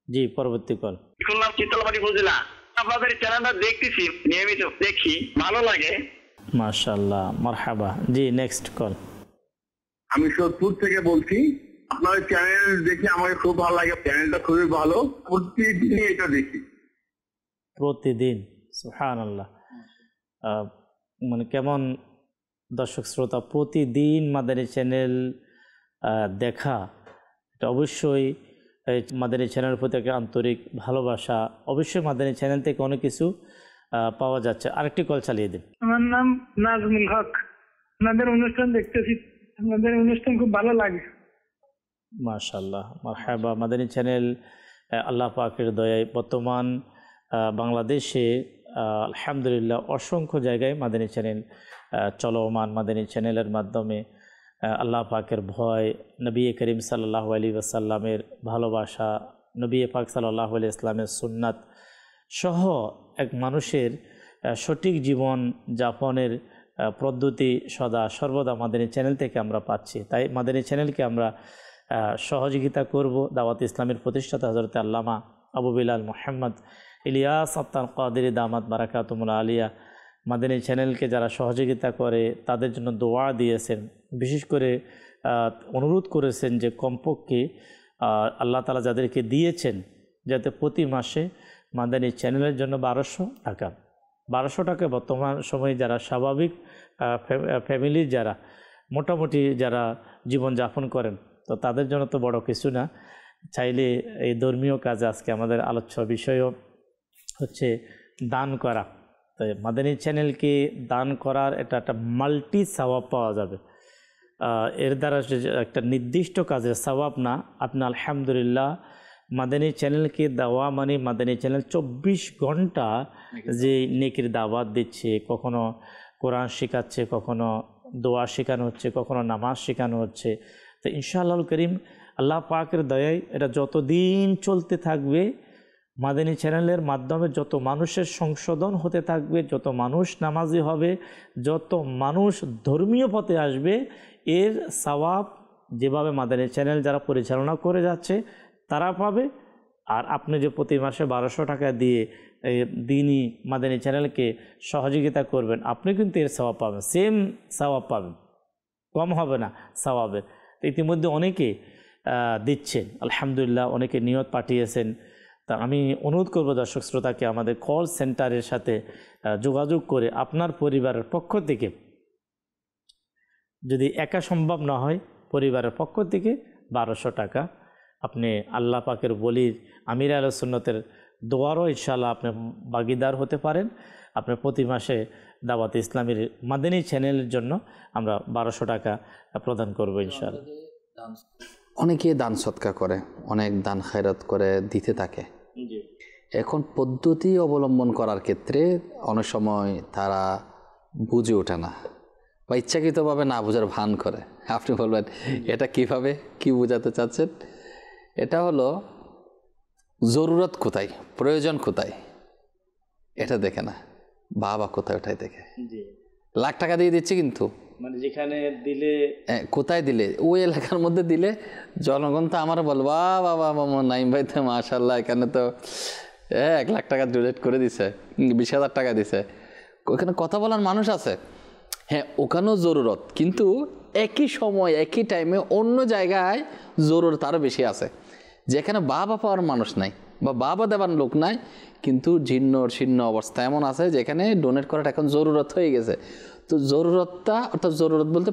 জি, পরবর্তী কল। শুনলাম চিত্তলবাড়ি বুঝলা, আপনাদের চ্যানেলটা দেখতেছি, নিয়মিত দেখি, ভালো লাগে। মাশাআল্লাহ, মারহাবা। জি, নেক্সট কল। আমি সোদপুর থেকে বলছি। আপনার চ্যানেল দেখে আমার খুব ভালো লাগে, চ্যানেলটা খুবই ভালো, প্রতিদিন এটা দেখি। প্রতিদিন? সুবহানাল্লাহ। মানে কেমন দর্শক শ্রোতা, প্রতিদিন মাদানী চ্যানেল দেখা, এটা অবশ্যই মাদানী চ্যানেলের প্রতি একটা আন্তরিক ভালোবাসা। অবশ্যই মাদানী চ্যানেল থেকে অনেক কিছু পাওয়া যাচ্ছে। আরেকটি কল চালিয়ে দিন। আমার নাম নাজমুল হক, আপনাদের অনুষ্ঠান দেখতেছি, আপনাদের অনুষ্ঠান খুব ভালো লাগে। মাশাআল্লাহ, মারহাবা। মাদানী চ্যানেল আল্লাহ পাকের দয়ায় বর্তমান বাংলাদেশে আলহামদুলিল্লাহ অসংখ্য জায়গায় মাদানী চ্যানেল চলমান। মাদানী চ্যানেলের মাধ্যমে আল্লাহ পাকের ভয়, নবী করিম সাল্লাল্লাহু আলাইহি ওয়াসাল্লামের ভালোবাসা, নবী পাক সাল্লাল্লাহু আলাইহি ওয়াসাল্লামের সুন্নাত সহ এক মানুষের সঠিক জীবন যাপনের পদ্ধতি সদা সর্বদা মাদানী চ্যানেল থেকে আমরা পাচ্ছি। তাই মাদানী চ্যানেলকে আমরা সহযোগিতা করব। দাওয়াত ইসলামের প্রতিষ্ঠাতা হযরত আল্লামা আবু বিলাল মুহাম্মদ ইলিয়াস আত্তার কাদেরী দামাত বারাকাতুমুল আলিয়া মাদানী চ্যানেলকে যারা সহযোগিতা করে তাদের জন্য দোয়া দিয়েছেন, বিশেষ করে অনুরোধ করেছেন যে কমপক্ষে আল্লাহ তাআলা যাদেরকে দিয়েছেন যাতে প্রতি মাসে মাদানী চ্যানেলের জন্য 1200 টাকা বর্তমান সময়ে যারা স্বাভাবিক ফ্যামিলির যারা মোটামুটি যারা জীবনযাপন করেন, তো তাদের জন্য তো বড় কিছু না। চাইলে এই ধর্মীয় কাজে আজকে আমাদের আলোচ্য বিষয়ও হচ্ছে দান করা। তো মাদানী চ্যানেলকে দান করার এটা একটা মাল্টি সওয়াব পাওয়া যাবে। এর দ্বারা একটা নির্দিষ্ট কাজের সওয়াব না, আপনি আলহামদুলিল্লাহ মাদানী চ্যানেলকে দেওয়া মানে মাদানী চ্যানেল 24 ঘন্টা যে নেকির দাওয়াত দিচ্ছে, কখনো কোরআন শেখাচ্ছে, কখনো দোয়া শেখানো হচ্ছে, কখনো নামাজ শেখানো হচ্ছে। তো ইনশাআল্লাহুল করিম আল্লাহ পাকের দয়ায় এটা যতদিন চলতে থাকবে, মাদানী চ্যানেলের মাধ্যমে যত মানুষের সংশোধন হতে থাকবে, যত মানুষ নামাজি হবে, যত মানুষ ধর্মীয় পথে আসবে, এর সওয়াব যেভাবে মাদানী চ্যানেল যারা পরিচালনা করে যাচ্ছে তারা পাবে। আর আপনি যে প্রতি মাসে 1200 টাকা দিয়ে দিনই মাদানী চ্যানেলকে সহযোগিতা করবেন, আপনি কিন্তু এর সওয়াব পাবেন, সেম সওয়াব পাবেন, কম হবে না সওয়াবের। ইতিমধ্যে অনেকে দিচ্ছেন আলহামদুলিল্লাহ, অনেকে নিয়ত পাঠিয়েছেন। তা আমি অনুরোধ করব দর্শক শ্রোতাকে আমাদের কল সেন্টারের সাথে যোগাযোগ করে আপনার পরিবারের পক্ষ থেকে, যদি একা সম্ভব না হয়, পরিবারের পক্ষ থেকে 1200 টাকা আপনি আল্লাহ পাকের বলির আমির আহলে সুন্নতের দোয়ারও ইনশাআল্লাহ আপনি ভাগীদার হতে পারেন। আপনি প্রতি মাসে দাওয়াত ইসলামের মাদানী চ্যানেলের জন্য আমরা 1200 টাকা প্রদান করব ইনশাআল্লাহ। অনেকে দান সৎকা করে, অনেক দান খায়রাত করে দিতে থাকে। এখন পদ্ধতি অবলম্বন করার ক্ষেত্রে অনেক সময় তারা বুঝে ওঠে না বা ইচ্ছাকৃতভাবে না বোঝার ভান করে। আপনি বলবেন এটা কিভাবে, কি বোঝাতে চাচ্ছেন? এটা হলো জরুরত কোথায়, প্রয়োজন কোথায় এটা দেখে না, বাবা কোথায় ওঠাই দেখে। লাখ টাকা দিয়ে দিচ্ছে কিন্তু মানে যেখানে দিলে কোথায় দিলে, ওই এলাকার মধ্যে দিলে জনগণ তো আমার বলবা বাবা মামা নাইম ভাই তো মাশাআল্লাহ এখানে তো 1 লাখ টাকা ডোনেট করে দিছে, 20,000 টাকা দিছে। ওখানে কথা বলার মানুষ আছে, হ্যাঁ ওখানেও জরুরত, কিন্তু একই সময় একই টাইমে অন্য জায়গায় জরুরত আরও বেশি আছে, যেখানে বাবা পাওয়ার মানুষ নাই। বা বাবা দেওয়ার লোক নাই, কিন্তু জীর্ণ শীর্ণ অবস্থা এমন আছে যেখানে ডোনেট করাটা এখন জরুরত হয়ে গেছে। তো জরুরতটা, অর্থাৎ জরুরত বলতে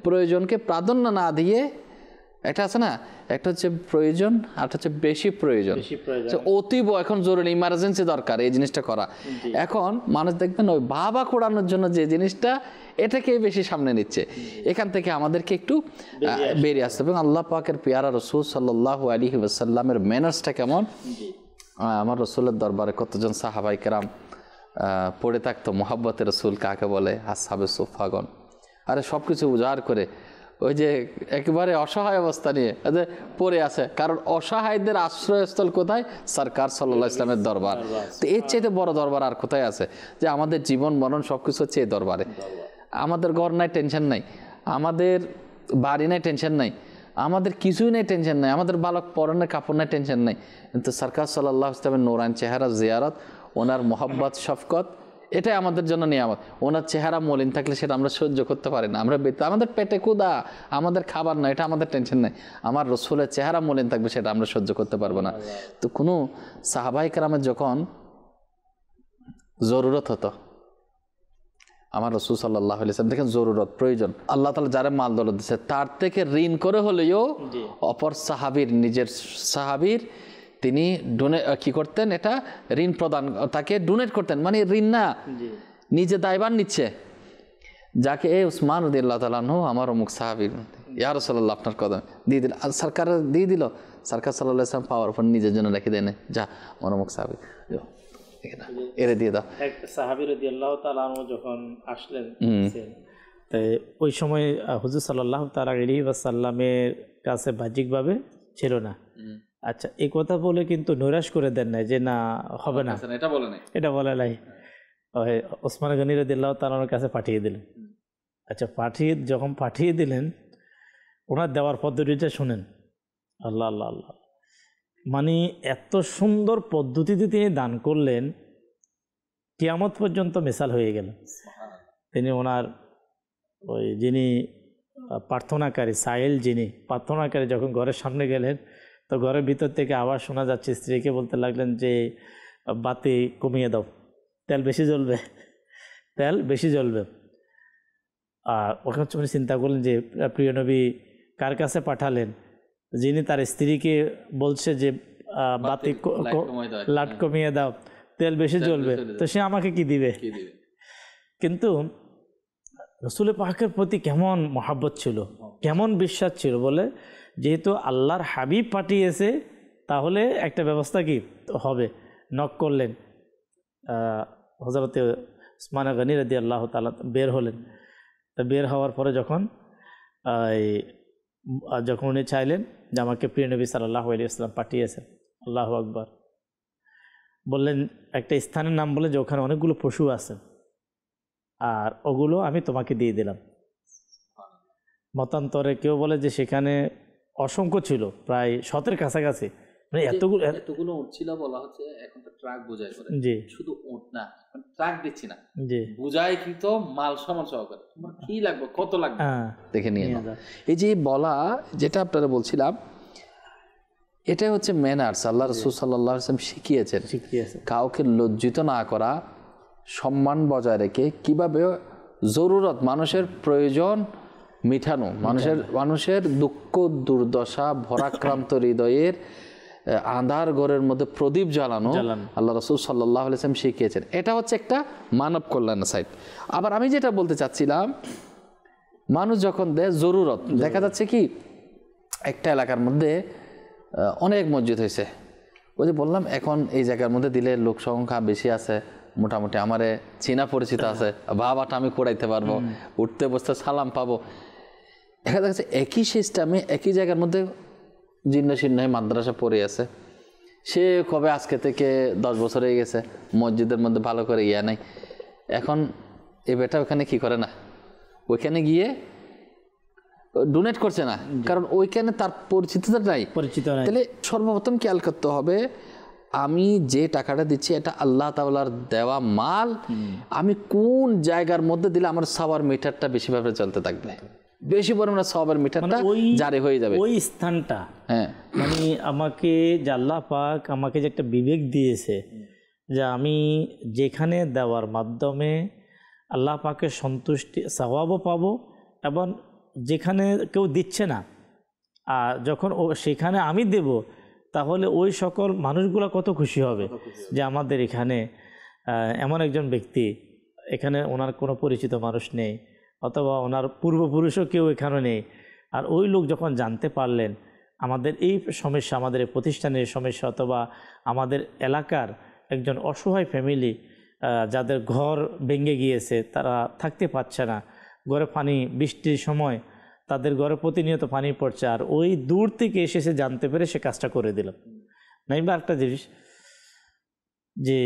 প্রয়োজনকে প্রাধান্য না দিয়ে, একটা আছে না, একটা হচ্ছে প্রয়োজন আর হচ্ছে বেশি প্রয়োজন, অতীব এখন জরুরি, ইমার্জেন্সি দরকার এই জিনিসটা করা। এখন মানুষ দেখবেন ওই বাবা কোড়ানোর জন্য যে জিনিসটা, এটাকে বেশি সামনে নিচ্ছে। এখান থেকে আমাদেরকে একটু বেরিয়ে আসতে হবে। এবং আল্লাহ পাকের পেয়ারা রসুল সাল্লাল্লাহু আলাইহি ওয়াসাল্লামের ম্যানার্সটা কেমন। আমার রসুলের দরবারে কতজন সাহাবাই কেরাম পড়ে থাকতো মোহাব্বতের রসুল কাকে বলে, আসহাবে সুফাগণ। আরে সব কিছু উজাড় করে ওই যে একেবারে অসহায় অবস্থা নিয়ে পড়ে আছে, কারণ অসহায়দের আশ্রয়স্থল কোথায়? সরকার সাল্লাল্লাহু আলাইহি ওয়াসাল্লামের দরবার। তো এর চাইতে বড় দরবার আর কোথায় আছে? যে আমাদের জীবন মরণ সব কিছু হচ্ছে এই দরবারে। আমাদের ঘর নাই, টেনশন নাই, আমাদের বাড়ি নাই, টেনশন নাই, আমাদের কিছুই নেই, টেনশন নাই, আমাদের বালক পরনের কাপড় নাই, টেনশন নাই, কিন্তু সরকার সাল্লাল্লাহু আলাইহি ওয়াসাল্লামের নূরান চেহারা জিয়ারত, ওনার মোহাব্বত শফকত, এটাই আমাদের জন্য নিয়ামত। ওনার চেহারা মলিন থাকলে সেটা আমরা সহ্য করতে পারি না, আমরা আমাদের পেটে ক্ষুধা, আমাদের খাবার না, এটা আমাদের টেনশন নাই। আমার রসুলের চেহারা মলিন থাকবে, সেটা আমরা সহ্য করতে পারবো না। তো কোনো সাহাবায়ে কেরামের যখন জরুরত হতো, আমার রসুল সাল্লাল্লাহু আলাইহি ওয়াসাল্লাম দেখেন জরুরত, প্রয়োজন, আল্লাহ তাআলা যারা মাল দৌলত দিচ্ছে তার থেকে ঋণ করে হলেও অপর সাহাবীর, নিজের সাহাবীর তিনি কি করতেন, এটা ঋণ প্রদান, তাকে ডোনেট করতেন, মানে ঋণ না, নিজে দায়ভার নিচ্ছে। যাকে উসমান রাদিয়াল্লাহু তাআলা আনহু আমার অমুক সাহাবী, ইয়া রাসূলুল্লাহ আপনার কদমে দিয়ে দিল, সরকার দিয়ে দিল, সরকার সাল্লাল্লাহু আলাইহি ওয়াসাল্লাম পাওয়ার পর নিজের জন্য রেখে দেন, যা আমার অমুক সাহাবী এরে দিয়ে দাও। এক সাহাবী রাদিয়াল্লাহু তাআলা আনহু যখন আসলেন, তাই ওই সময় হুজুর সাল্লাল্লাহু তাআলা আলাইহি ওয়াসাল্লামের কাছে বাহ্যিকভাবে ছিল না। আচ্ছা, এই কথা বলে কিন্তু নৈরাশ করে দেন নাই যে না হবে না, এটা বলে নাই। ওসমান গনি রাদিয়াল্লাহু তাআলার কাছে পাঠিয়ে দিলেন। আচ্ছা, যখন পাঠিয়ে দিলেন, ওনার দেওয়ার পদ্ধতিটা শুনেন। আল্লাহ আল্লাহ আল্লাহ, মানে এত সুন্দর পদ্ধতিতে তিনি দান করলেন, কিয়ামত পর্যন্ত মিসাল হয়ে গেল। তিনি ওনার ওই যিনি প্রার্থনাকারী, সাইল যিনি প্রার্থনাকারী, যখন ঘরের সামনে গেলেন, তো ঘরের ভিতর থেকে আবার শোনা যাচ্ছে, স্ত্রীকে বলতে লাগলেন যে বাতি কমিয়ে দাও, তেল বেশি জ্বলবে, তেল বেশি জ্বলবে। আর ওখানে উনি চিন্তা করলেন যে প্রিয় নবী কার কাছে পাঠালেন, যিনি তার স্ত্রীকে বলছে যে বাতি লাট কমিয়ে দাও, তেল বেশি জ্বলবে, তো সে আমাকে কি দিবে? কিন্তু রাসূল পাকের প্রতি কেমন মহাব্বত ছিল, কেমন বিশ্বাস ছিল, বলে যেহেতু আল্লাহর হাবিব পাঠিয়েছে তাহলে একটা ব্যবস্থা কি হবে। নক করলেন, হযরতে উসমান গনি রাদিয়াল্লাহু তাআলা বের হলেন। তা বের হওয়ার পরে যখন উনি চাইলেন যে আমাকে প্রিয় নবী সাল্লাল্লাহু আলাইহি ওয়াসাল্লাম পাঠিয়েছেন, আল্লাহু আকবার বললেন, একটা স্থানের নাম বলে যে ওখানে অনেকগুলো পশু আছে, আর ওগুলো আমি তোমাকে দিয়ে দিলাম। মতান্তরে কেউ বলে যে সেখানে অসংখ্য ছিল, প্রায় 100-এর কাছাকাছি, মানে এতগুলো উট ছিল বলা হচ্ছে। এখন তো ট্রাক বোঝাই করে, জি, শুধু উট না, এখন ট্রাক দিচ্ছি না, জি, বোঝাই কিন্তু মাল সমান সহকারে, তোমার কি লাগবে, কত লাগবে দেখে নিয়ে নাও। এই যে বলা, যেটা আপনারা বলছিলাম, এটাই হচ্ছে ম্যানার্স। আল্লাহ রাসূল সাল্লাল্লাহু আলাইহি ওয়াসাল্লাম শিখিয়েছেন কাউকে লজ্জিত না করা, সম্মান বজায় রেখে কিভাবে জরুরত, মানুষের প্রয়োজন মিটানো, মানুষের দুঃখ দুর্দশা ভরাক্রান্ত হৃদয়ের আঁধার ঘরের মধ্যে প্রদীপ জ্বালানো আল্লাহ রাসূল সাল্লাল্লাহু আলাইহি ওয়াসাল্লাম শিখিয়েছেন। এটা হচ্ছে একটা মানব কল্যাণের সাইড। আবার আমি যেটা বলতে চাচ্ছিলাম, মানুষ যখন দেয় জরুরত, দেখা যাচ্ছে কি একটা এলাকার মধ্যে অনেক মসজিদ হয়েছে, ওই যে বললাম এখন এই জায়গার মধ্যে দিলে লোক সংখ্যা বেশি আছে, মোটামুটি আমারে চেনা পরিচিত আছে, বাবাটা আমি পড়াইতে পারবো, উঠতে বসতে সালাম পাবো। দেখা যাচ্ছে একই সিস্টেমে একই জায়গার মধ্যে জীর্ণ শীর্ণ মাদ্রাসা পড়ে আছে, সে কবে আজকে থেকে 10 বছর হয়ে গেছে, মসজিদের মধ্যে ভালো করে ইয়া নাই। এখন এ বেটা ওখানে কি করে না, ওইখানে গিয়ে ডোনেট করছে না, কারণ ওইখানে তার পরিচিততা নাই। তাহলে সর্বপ্রথম খেয়াল করতে হবে, আমি যে টাকাটা দিচ্ছি এটা আল্লাহ তাআলার দেওয়া মাল, আমি কোন জায়গার মধ্যে দিলে আমার সাওয়ার মিটারটা বেশিভাবে চলতে থাকবে। বেশি পরিমাণে সওয়াবের মিটারটা জারি হয়ে যাবে ওই স্থানটা। হ্যাঁ, মানে আমাকে যে আল্লাহ পাক আমাকে যে একটা বিবেক দিয়েছে যে আমি যেখানে দেওয়ার মাধ্যমে আল্লাহ পাকের সন্তুষ্টি সওয়াবও পাবো, এবং যেখানে কেউ দিচ্ছে না আর যখন সেখানে আমি দেব, তাহলে ওই সকল মানুষগুলো কত খুশি হবে যে আমাদের এখানে এমন একজন ব্যক্তি, এখানে ওনার কোনো পরিচিত মানুষ নেই অথবা ওনার পূর্বপুরুষও কেউ এখানে নেই, আর ওই লোক যখন জানতে পারলেন আমাদের এই সমস্যা, আমাদের এই প্রতিষ্ঠানের সমস্যা, অথবা আমাদের এলাকার একজন অসহায় ফ্যামিলি যাদের ঘর ভেঙে গিয়েছে, তারা থাকতে পারছে না, ঘরে পানি, বৃষ্টির সময় তাদের ঘরে প্রতিনিয়ত পানি পড়ছে, আর ওই দূর থেকে এসে জানতে পেরে সে কাজটা করে দিল। নাইবা একটা জিনিস যে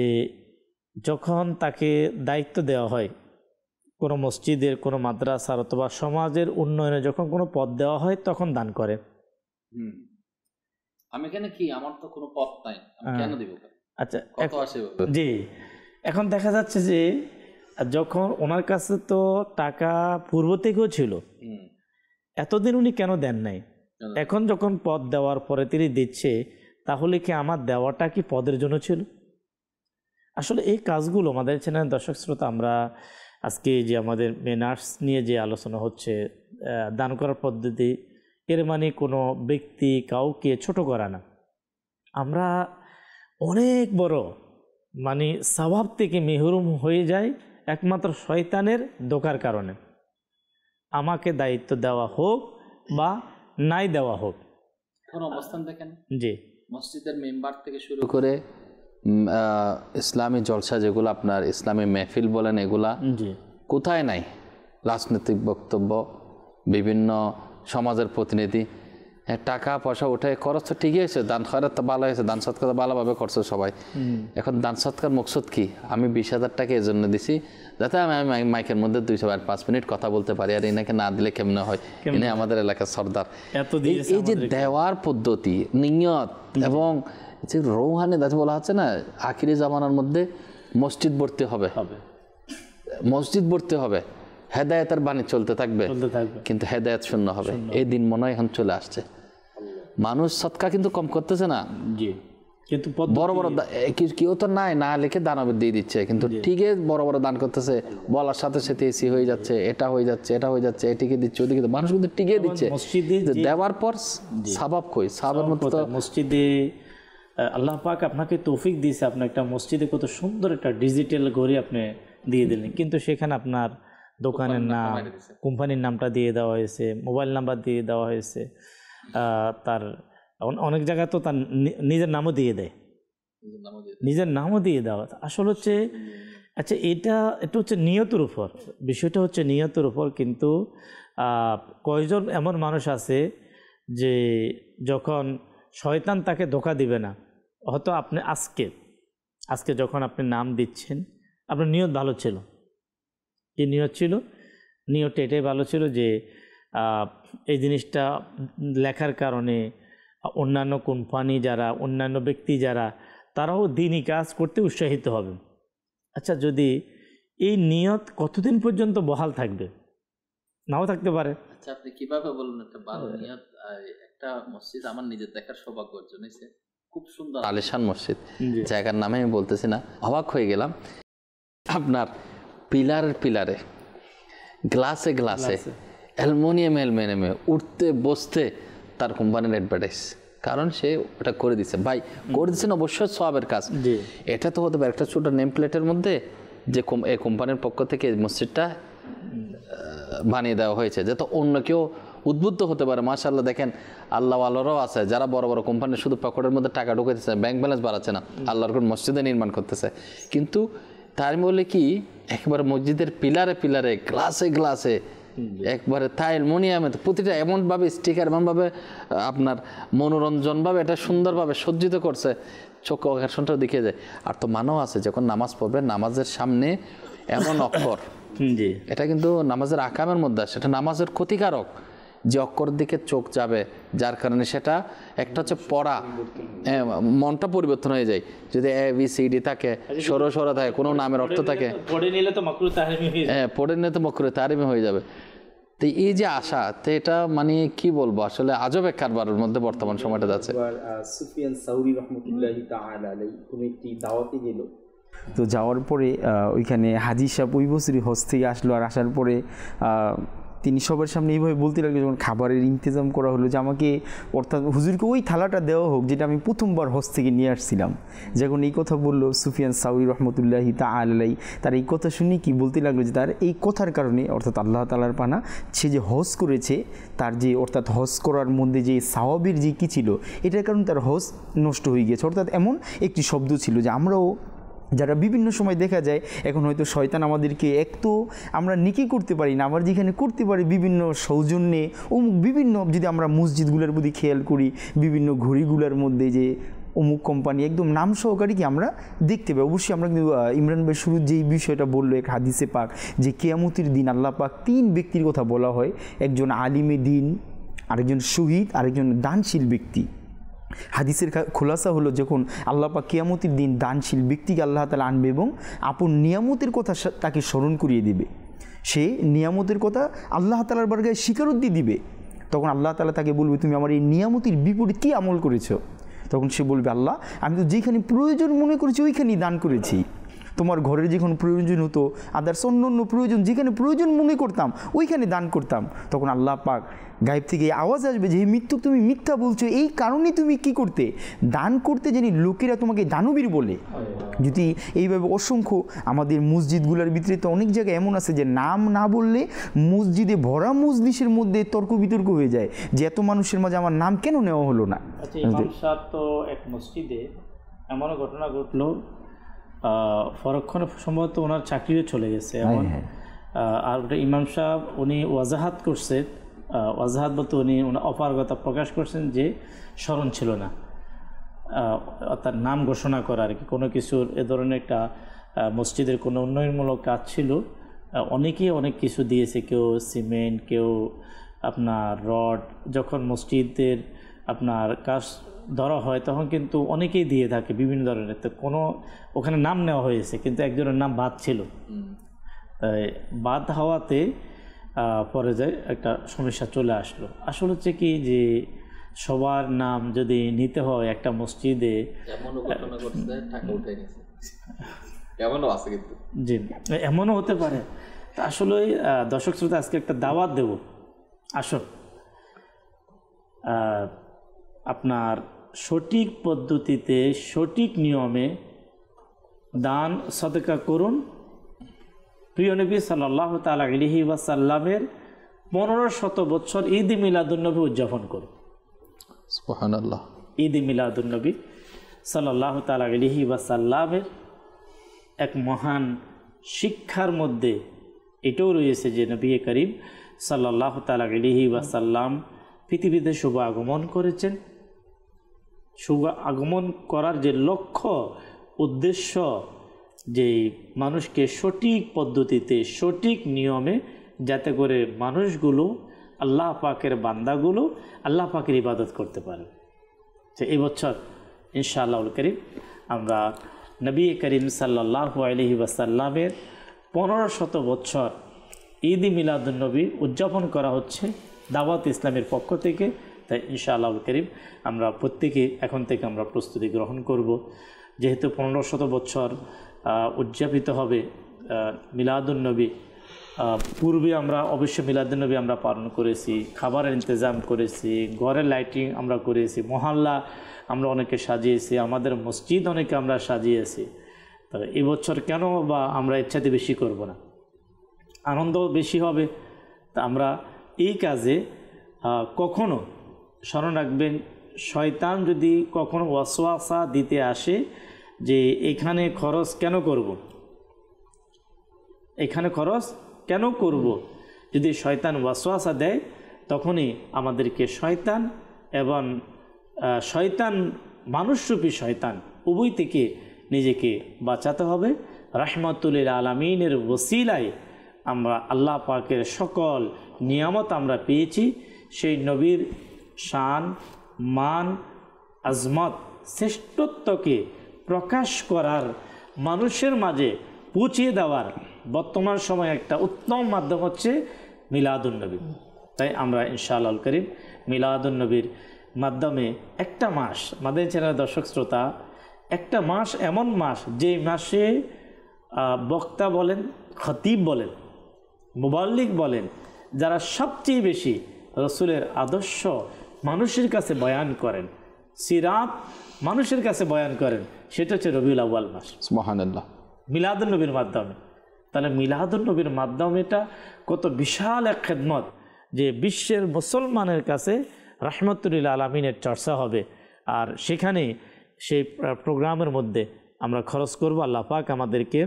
যখন তাকে দায়িত্ব দেওয়া হয় কোনো মসজিদের, কোনো মাদ্রাসার অথবা সমাজের উন্নয়নে যখন কোনো পদ দেওয়া হয়, তখন দান করে। আমি কেন কি, আমার তো কোনো পথ নাই, আমি কেন দিব? আচ্ছা, জি, এখন দেখা যাচ্ছে যে যখন ওনার কাছে তো টাকা পূর্ব থেকেও ছিল, এতদিন উনি কেন দেন নাই? এখন যখন পদ দেওয়ার পরে তিনি দিচ্ছে, তাহলে কি আমার দেওয়াটা কি পদের জন্য ছিল? আসলে এই কাজগুলো আমাদের চ্যানেল দর্শক শ্রোতা, আমরা আজকে যে আমাদের মেনার্স নিয়ে যে আলোচনা হচ্ছে, দান করার পদ্ধতি, এর মানে কোনো ব্যক্তি কাউকে ছোট করা না। আমরা অনেক বড় মানে স্বভাব থেকে মেহরুম হয়ে যায় একমাত্র শয়তানের ধোঁকার কারণে। আমাকে দায়িত্ব দেওয়া হোক বা নাই দেওয়া হোক, এখন অবস্থান দেখেন, জি, মসজিদের মেম্বার থেকে শুরু করে ইসলামী জলসা যেগুলো আপনার ইসলামী মেহফিল বলেন, এগুলা কোথায় নাই? রাজনৈতিক বক্তব্য, বিভিন্ন সমাজের প্রতিনিধি, টাকা পয়সা উঠে খরচ তো ঠিকই হয়েছে, দান খয়রাত তো ভালো হয়েছে, দান সৎকার তো ভালোভাবে করছে সবাই। এখন দান সৎকার মকসুদ কি? আমি 20,000 টাকা এই জন্য দিছি যাতে আমি মাইকের মধ্যে 2-5 মিনিট কথা বলতে পারি, আর এনাকে না দিলে কেমনে হয়? এনে আমাদের এলাকার সর্দার। এই যে দেওয়ার পদ্ধতি, নিয়ত এবং যে রৌহানি দাঁত বলা হচ্ছে না, আখিরি জামানার মধ্যে মসজিদ ভর্তি হবে, মসজিদ ভর্তি হবে, হেদায়েতের বাণী চলতে থাকবে, কিন্তু হেদায়েত শূন্য হবে। এই দিন মনে হয় এখন চলে আসছে। মানুষ সৎকা কিন্তু কম করতেছে না, কিন্তু বড় বড় কেউ তো নাই না লিখে দানবে দিয়ে দিচ্ছে, কিন্তু ঠিকই বড় বড় দান করতেছে, বলার সাথে সাথে এসি হয়ে যাচ্ছে, এটা হয়ে যাচ্ছে, এটা হয়ে যাচ্ছে, এটিকে দিচ্ছে, ওদিকে মানুষ কিন্তু টিকে দিচ্ছে। দেওয়ার পর সাবাব কই? সাবাবের মতো মসজিদে আল্লাহ পাক আপনাকে তৌফিক দিয়েছে, আপনি একটা মসজিদে কত সুন্দর একটা ডিজিটাল ঘড়ি আপনি দিয়ে দিলেন, কিন্তু সেখানে আপনার দোকানের নাম, কোম্পানির নামটা দিয়ে দেওয়া হয়েছে, মোবাইল নাম্বার দিয়ে দেওয়া হয়েছে, তার অনেক জায়গায় তো তার নিজের নামও দিয়ে দেয়, নিজের নামও দিয়ে দেওয়া। আসলে হচ্ছে আচ্ছা, এটা হচ্ছে নিয়তের উপর, বিষয়টা হচ্ছে নিয়তের উপর। কিন্তু কয়জন এমন মানুষ আছে যে যখন শয়তান তাকে ধোঁকা দিবে না, হয়তো আপনি আজকে যখন আপনি নাম দিচ্ছেন, আপনার নিয়ত ভালো ছিল। কি নিয়ত ছিল? নিয়তটা এটাই ভালো ছিল যে এই জিনিসটা লেখার কারণে অন্যান্য কোম্পানি যারা, অন্যান্য ব্যক্তি যারা, তারাও দিনই কাজ করতে উৎসাহিত হবে। আচ্ছা, যদি এই নিয়ত কতদিন পর্যন্ত বহাল থাকবে? নাও থাকতে পারে। আচ্ছা, আপনি কিভাবে বলুন একটা ভালো নিয়ত? একটা মসজিদ আমার নিজের দেখার সৌভাগ্য অর্জন হয়েছে, খুব সুন্দর আলিশান মসজিদ, জায়গার নামে আমি বলতেছি না, অবাক হয়ে গেলাম। আপনার পিলারে গ্লাসে অ্যালুমিনিয়ামে উঠতে বসতে তার কোম্পানির অ্যাডভার্টাইজ, কারণ সে ওটা করে দিচ্ছে। ভাই করে দিচ্ছেন অবশ্যই সওয়াবের কাজ, এটা তো হতে পারে একটা ছোট নেম প্লেটের মধ্যে যে এই কোম্পানির পক্ষ থেকে মসজিদটা বানিয়ে দেওয়া হয়েছে, যাতে অন্য কেউ উদ্বুদ্ধ হতে পারে। মাশাআল্লাহ, দেখেন আল্লাহ আল্লাহরাও আছে যারা বড় বড় কোম্পানির শুধু পকেটের মধ্যে টাকা ঢুকাইতেছে, ব্যাংক ব্যালেন্স বাড়াচ্ছে না, আল্লাহর কোন মসজিদে নির্মাণ করতেছে। কিন্তু তার বলে কি একবারে মসজিদের পিলারে গ্লাসে একবারে অ্যালুমিনিয়ামে প্রতিটা এমনভাবে স্টিকার, এমনভাবে আপনার মনোরঞ্জনভাবে এটা সুন্দরভাবে সজ্জিত করছে, চোখ আকর্ষণটাও দেখিয়ে যায়। আর তো মানও আছে যখন নামাজ পড়বে, নামাজের সামনে এমন অক্ষর, এটা কিন্তু নামাজের আকামের মধ্যে আসে, এটা নামাজের ক্ষতিকারক যে অক্ষরের দিকে চোখ যাবে, যার কারণে সেটা একটা হচ্ছে পড়া, মনটা পরিবর্তন হয়ে যায়। যদি ABCD থাকে, সরো থাকে, কোনো নামের অর্থ থাকে, পড়ে নিলে তো মাকরুহ তাহরিমি হয়ে যাবে। তো এই যে আশা, তো এটা মানে কি বলবো, আসলে আজব এক কারবারের মধ্যে বর্তমান সময়টা যাচ্ছে। সুফিয়ান সাউরি রহমতুল্লাহি তাআলা আলাইহি কোনো একটি দাওয়াতে গেল, তো যাওয়ার পরে ওইখানে হাজি সাহেব ওই বছরই হজ থেকে আসলো। আর আসার পরে তিনি সবার সামনে এইভাবে বলতে লাগলো, যখন খাবারের ইন্তজাম করা হলো, যে আমাকে অর্থাৎ হুজুরকে ওই থালাটা দেওয়া হোক যেটা আমি প্রথমবার হজ থেকে নিয়ে আসছিলাম। যখন এই কথা বললো সুফিয়ান সাউরি রহমতুল্লাহি তাআলা আলাইহি, তার এই কথা শুনে কি বলতে লাগলো যে তার এই কথার কারণে, অর্থাৎ আল্লাহ তাআলার পানা, সে যে হজ করেছে তার যে, অর্থাৎ হজ করার মধ্যে যে সাওয়াবের যে কী ছিল, এটার কারণে তার হজ নষ্ট হয়ে গেছে। অর্থাৎ এমন একটি শব্দ ছিল যে আমরাও যারা বিভিন্ন সময় দেখা যায় এখন হয়তো শয়তান আমাদেরকে এক তো আমরা নেকি করতে পারি না, আবার যেখানে করতে পারি বিভিন্ন সৌজন্যে অমুক বিভিন্ন, যদি আমরা মসজিদগুলোর প্রতি খেয়াল করি, বিভিন্ন ঘড়িগুলোর মধ্যে যে অমুক কোম্পানি একদম নাম সহকারে কি আমরা দেখতে পাই। অবশ্যই আমরা কিন্তু ইমরান ভাই শুরুর যেই বিষয়টা বললো এক হাদিসে পাক, যে কিয়ামতের দিন আল্লাহ পাক 3 ব্যক্তির কথা বলা হয়, একজন আলিমে দিন, আরেকজন শহীদ, আরেকজন দানশীল ব্যক্তি। হাদিসের খোলাসা হলো, যখন আল্লাহ পাক কিয়ামতের দিন দানশীল ব্যক্তিকে আল্লাহ তাআলা আনবে এবং আপন নিয়ামতের কথা তাকে স্মরণ করিয়ে দিবে, সে নিয়ামতের কথা আল্লাহ তাআলার বারগায় স্বীকারোক্তি দিবে, তখন আল্লাহ তাআলা তাকে বলবে তুমি আমার এই নিয়ামতের বিপরীত কী আমল করেছো? তখন সে বলবে আল্লাহ আমি তো যেখানে প্রয়োজন মনে করেছি ওইখানেই দান করেছি, তোমার ঘরের যখন প্রয়োজন হতো, আদার্স অন্য প্রয়োজন যেখানে প্রয়োজন মনে করতাম ওইখানে দান করতাম। তখন আল্লাহ পাক গায়েব থেকে আওয়াজ আসবে যে মৃত্যু তুমি মিথ্যা বলছো, এই কারণে তুমি কি করতে, দান করতে, জানি লোকেরা তোমাকে দানবীর বলে। যদি এইভাবে অসংখ্য আমাদের মসজিদগুলোর ভিতরে তো অনেক জায়গায় এমন আছে যে নাম না বললে মসজিদে ভরা মজলিসের মধ্যে তর্ক বিতর্ক হয়ে যায় যে এত মানুষের মাঝে আমার নাম কেন নেওয়া হলো না। ইমাম সাহেব তো এক মসজিদে এমন ঘটনা ঘটলো, পরক্ষণে সম্ভবত ওনার চাকরিও চলে গেছে এমন, আর ওটা ইমাম সাহেব উনি ওয়াজাহাত করছে, ওয়াজাহাত বলতে উনি অপারগতা প্রকাশ করছেন যে স্মরণ ছিল না, তার নাম ঘোষণা করা আর কি, কোনো কিছুর এ ধরনের একটা মসজিদের কোনো উন্নয়নমূলক কাজ ছিল, অনেকেই অনেক কিছু দিয়েছে, কেউ সিমেন্ট, কেউ আপনার রড। যখন মসজিদের আপনার কাজ ধরা হয় তখন কিন্তু অনেকেই দিয়ে থাকে বিভিন্ন ধরনের, তো কোনো ওখানে নাম নেওয়া হয়েছে কিন্তু একজনের নাম বাদ ছিল, তাই বাদ হওয়াতে পরে যায় একটা সমস্যা চলে আসলো। আসলে হচ্ছে কি যে সবার নাম যদি নিতে হয় একটা মসজিদে, জি এমনও হতে পারে। তা আসলে দর্শক শ্রোতা আজকে একটা দাওয়াত দেব, আসুন আপনার সঠিক পদ্ধতিতে সঠিক নিয়মে দান সদকা করুন। প্রিয় নবী সাল্লাল্লাহু তাআলা আলাইহি ওয়াসাল্লামের 1500 বছর ঈদ মিলাদুন্নবী উদযাপন করুন। সুবহানাল্লাহ। ঈদ মিলাদুন্নবী সাল্লাল্লাহু তাআলা আলাইহি ওয়াসাল্লামের এক মহান শিক্ষার মধ্যে এটাও রয়েছে যে নবী করিম সাল্লাল্লাহু তাআলা আলাইহি ওয়াসাল্লাম পৃথিবীতে শুভ আগমন করেছেন। শুভ আগমন করার যে লক্ষ্য উদ্দেশ্য, যে মানুষকে সঠিক পদ্ধতিতে সঠিক নিয়মে, যাতে করে মানুষগুলো আল্লাহ পাকের বান্দাগুলো আল্লাহ পাকের ইবাদত করতে পারে। তো এই বছর ইনশাআল্লাহুল কারীম আমরা নবী করিম সাল্লাল্লাহু আলাইহি ওয়াসাল্লামের 1500 বছর ঈদ মিলাদুন্নবী উদযাপন করা হচ্ছে দাওয়াত ইসলামের পক্ষ থেকে। তাই ইনশাআল্লাহুল কারীম আমরা প্রত্যেকে এখন থেকে আমরা প্রস্তুতি গ্রহণ করব, যেহেতু 1500 বছর উদযাপিত হবে মিলাদুন্নবী। পূর্বে আমরা অবশ্যই মিলাদুন্নবী আমরা পালন করেছি, খাবারের ইন্তজাম করেছি, ঘরের লাইটিং আমরা করেছি, মহল্লা আমরা অনেকে সাজিয়েছি, আমাদের মসজিদ অনেকে আমরা সাজিয়েছি। তো এই বছর কেন বা আমরা ইচ্ছাতে বেশি করব না, আনন্দ বেশি হবে। তা আমরা এই কাজে কখনো স্মরণ রাখবেন, শয়তান যদি কখনো ওয়াসওয়াসা দিতে আসে যে এখানে খরচ কেন করব, এখানে খরচ কেন করব, যদি শয়তান ওয়াসওয়াসা দেয় তখনই আমাদেরকে শয়তান এবং শয়তান মানুষরূপী শয়তান উভয় থেকে নিজেকে বাঁচাতে হবে। রাহমাতুল লিল আলামিনের ওসিলায় আমরা আল্লাহ পাকের সকল নিয়ামত আমরা পেয়েছি। সেই নবীর শান, মান, আজমত, শ্রেষ্ঠত্বকে প্রকাশ করার, মানুষের মাঝে পৌঁছিয়ে দেওয়ার বর্তমান সময়ে একটা উত্তম মাধ্যম হচ্ছে মিলাদুন্নবী। তাই আমরা ইনশাআল্লাহ করিম মিলাদুন্নবীর মাধ্যমে একটা মাস, মাদানী চ্যানেলের দর্শক শ্রোতা, একটা মাস এমন মাস যে মাসে বক্তা বলেন, খতিব বলেন, মুবাল্লিগ বলেন, যারা সবচেয়ে বেশি রসুলের আদর্শ মানুষের কাছে বয়ান করেন, সিরাত মানুষের কাছে বয়ান করেন, সেটা হচ্ছে রবিউল আউয়াল মাস, সুবহানাল্লাহ, মিলাদুন্নবীর মাধ্যমে। তাহলে মিলাদুন্নবীর মাধ্যমে এটা কত বিশাল এক খেদমত, যে বিশ্বের মুসলমানের কাছে রাহমাতুল আলামিনের চর্চা হবে। আর সেখানে সেই প্রোগ্রামের মধ্যে আমরা খরচ করব। আল্লাহ পাক আমাদেরকে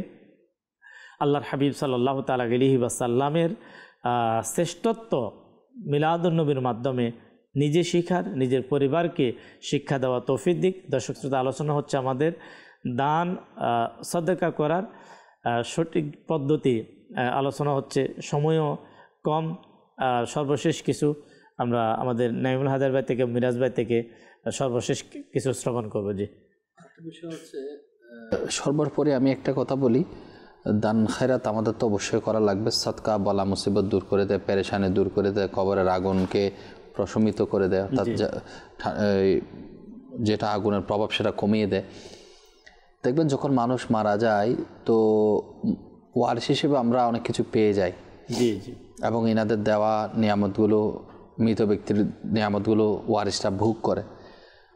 আল্লাহর হাবিব সাল্লাল্লাহু তাআলা আলাইহি ওয়াসাল্লামের শ্রেষ্ঠত্ব মিলাদুন্নবীর মাধ্যমে নিজে শিখার, নিজের পরিবারকে শিক্ষা দেওয়া তৌফিক দিক। দর্শক শ্রোতা, আলোচনা হচ্ছে আমাদের দান সাদকা করার সঠিক পদ্ধতি আলোচনা হচ্ছে, সময়ও কম। সর্বশেষ কিছু আমরা আমাদের নাইমুল হায়দার ভাই থেকে, মিরাজ ভাই থেকে সর্বশেষ কিছু শ্রবণ করবো। জি, একটা বিষয় হচ্ছে সর্বোপরি আমি একটা কথা বলি, দান খায়রাত আমাদের তো অবশ্যই করা লাগবে। সাদকা বলা মুসিবত দূর করে দেয়, পেরেশানি দূর করে দেয়, কবরের আগুনকে প্রশমিত করে দেয়, অর্থাৎ যেটা আগুনের প্রভাব সেটা কমিয়ে দেয়। দেখবেন যখন মানুষ মারা যায় তো ওয়ারিশ হিসেবে আমরা অনেক কিছু পেয়ে যাই। জি জি। এবং এনাদের দেওয়া নিয়ামতগুলো, মৃত ব্যক্তির নিয়ামতগুলো ওয়ারিশরা ভোগ করে।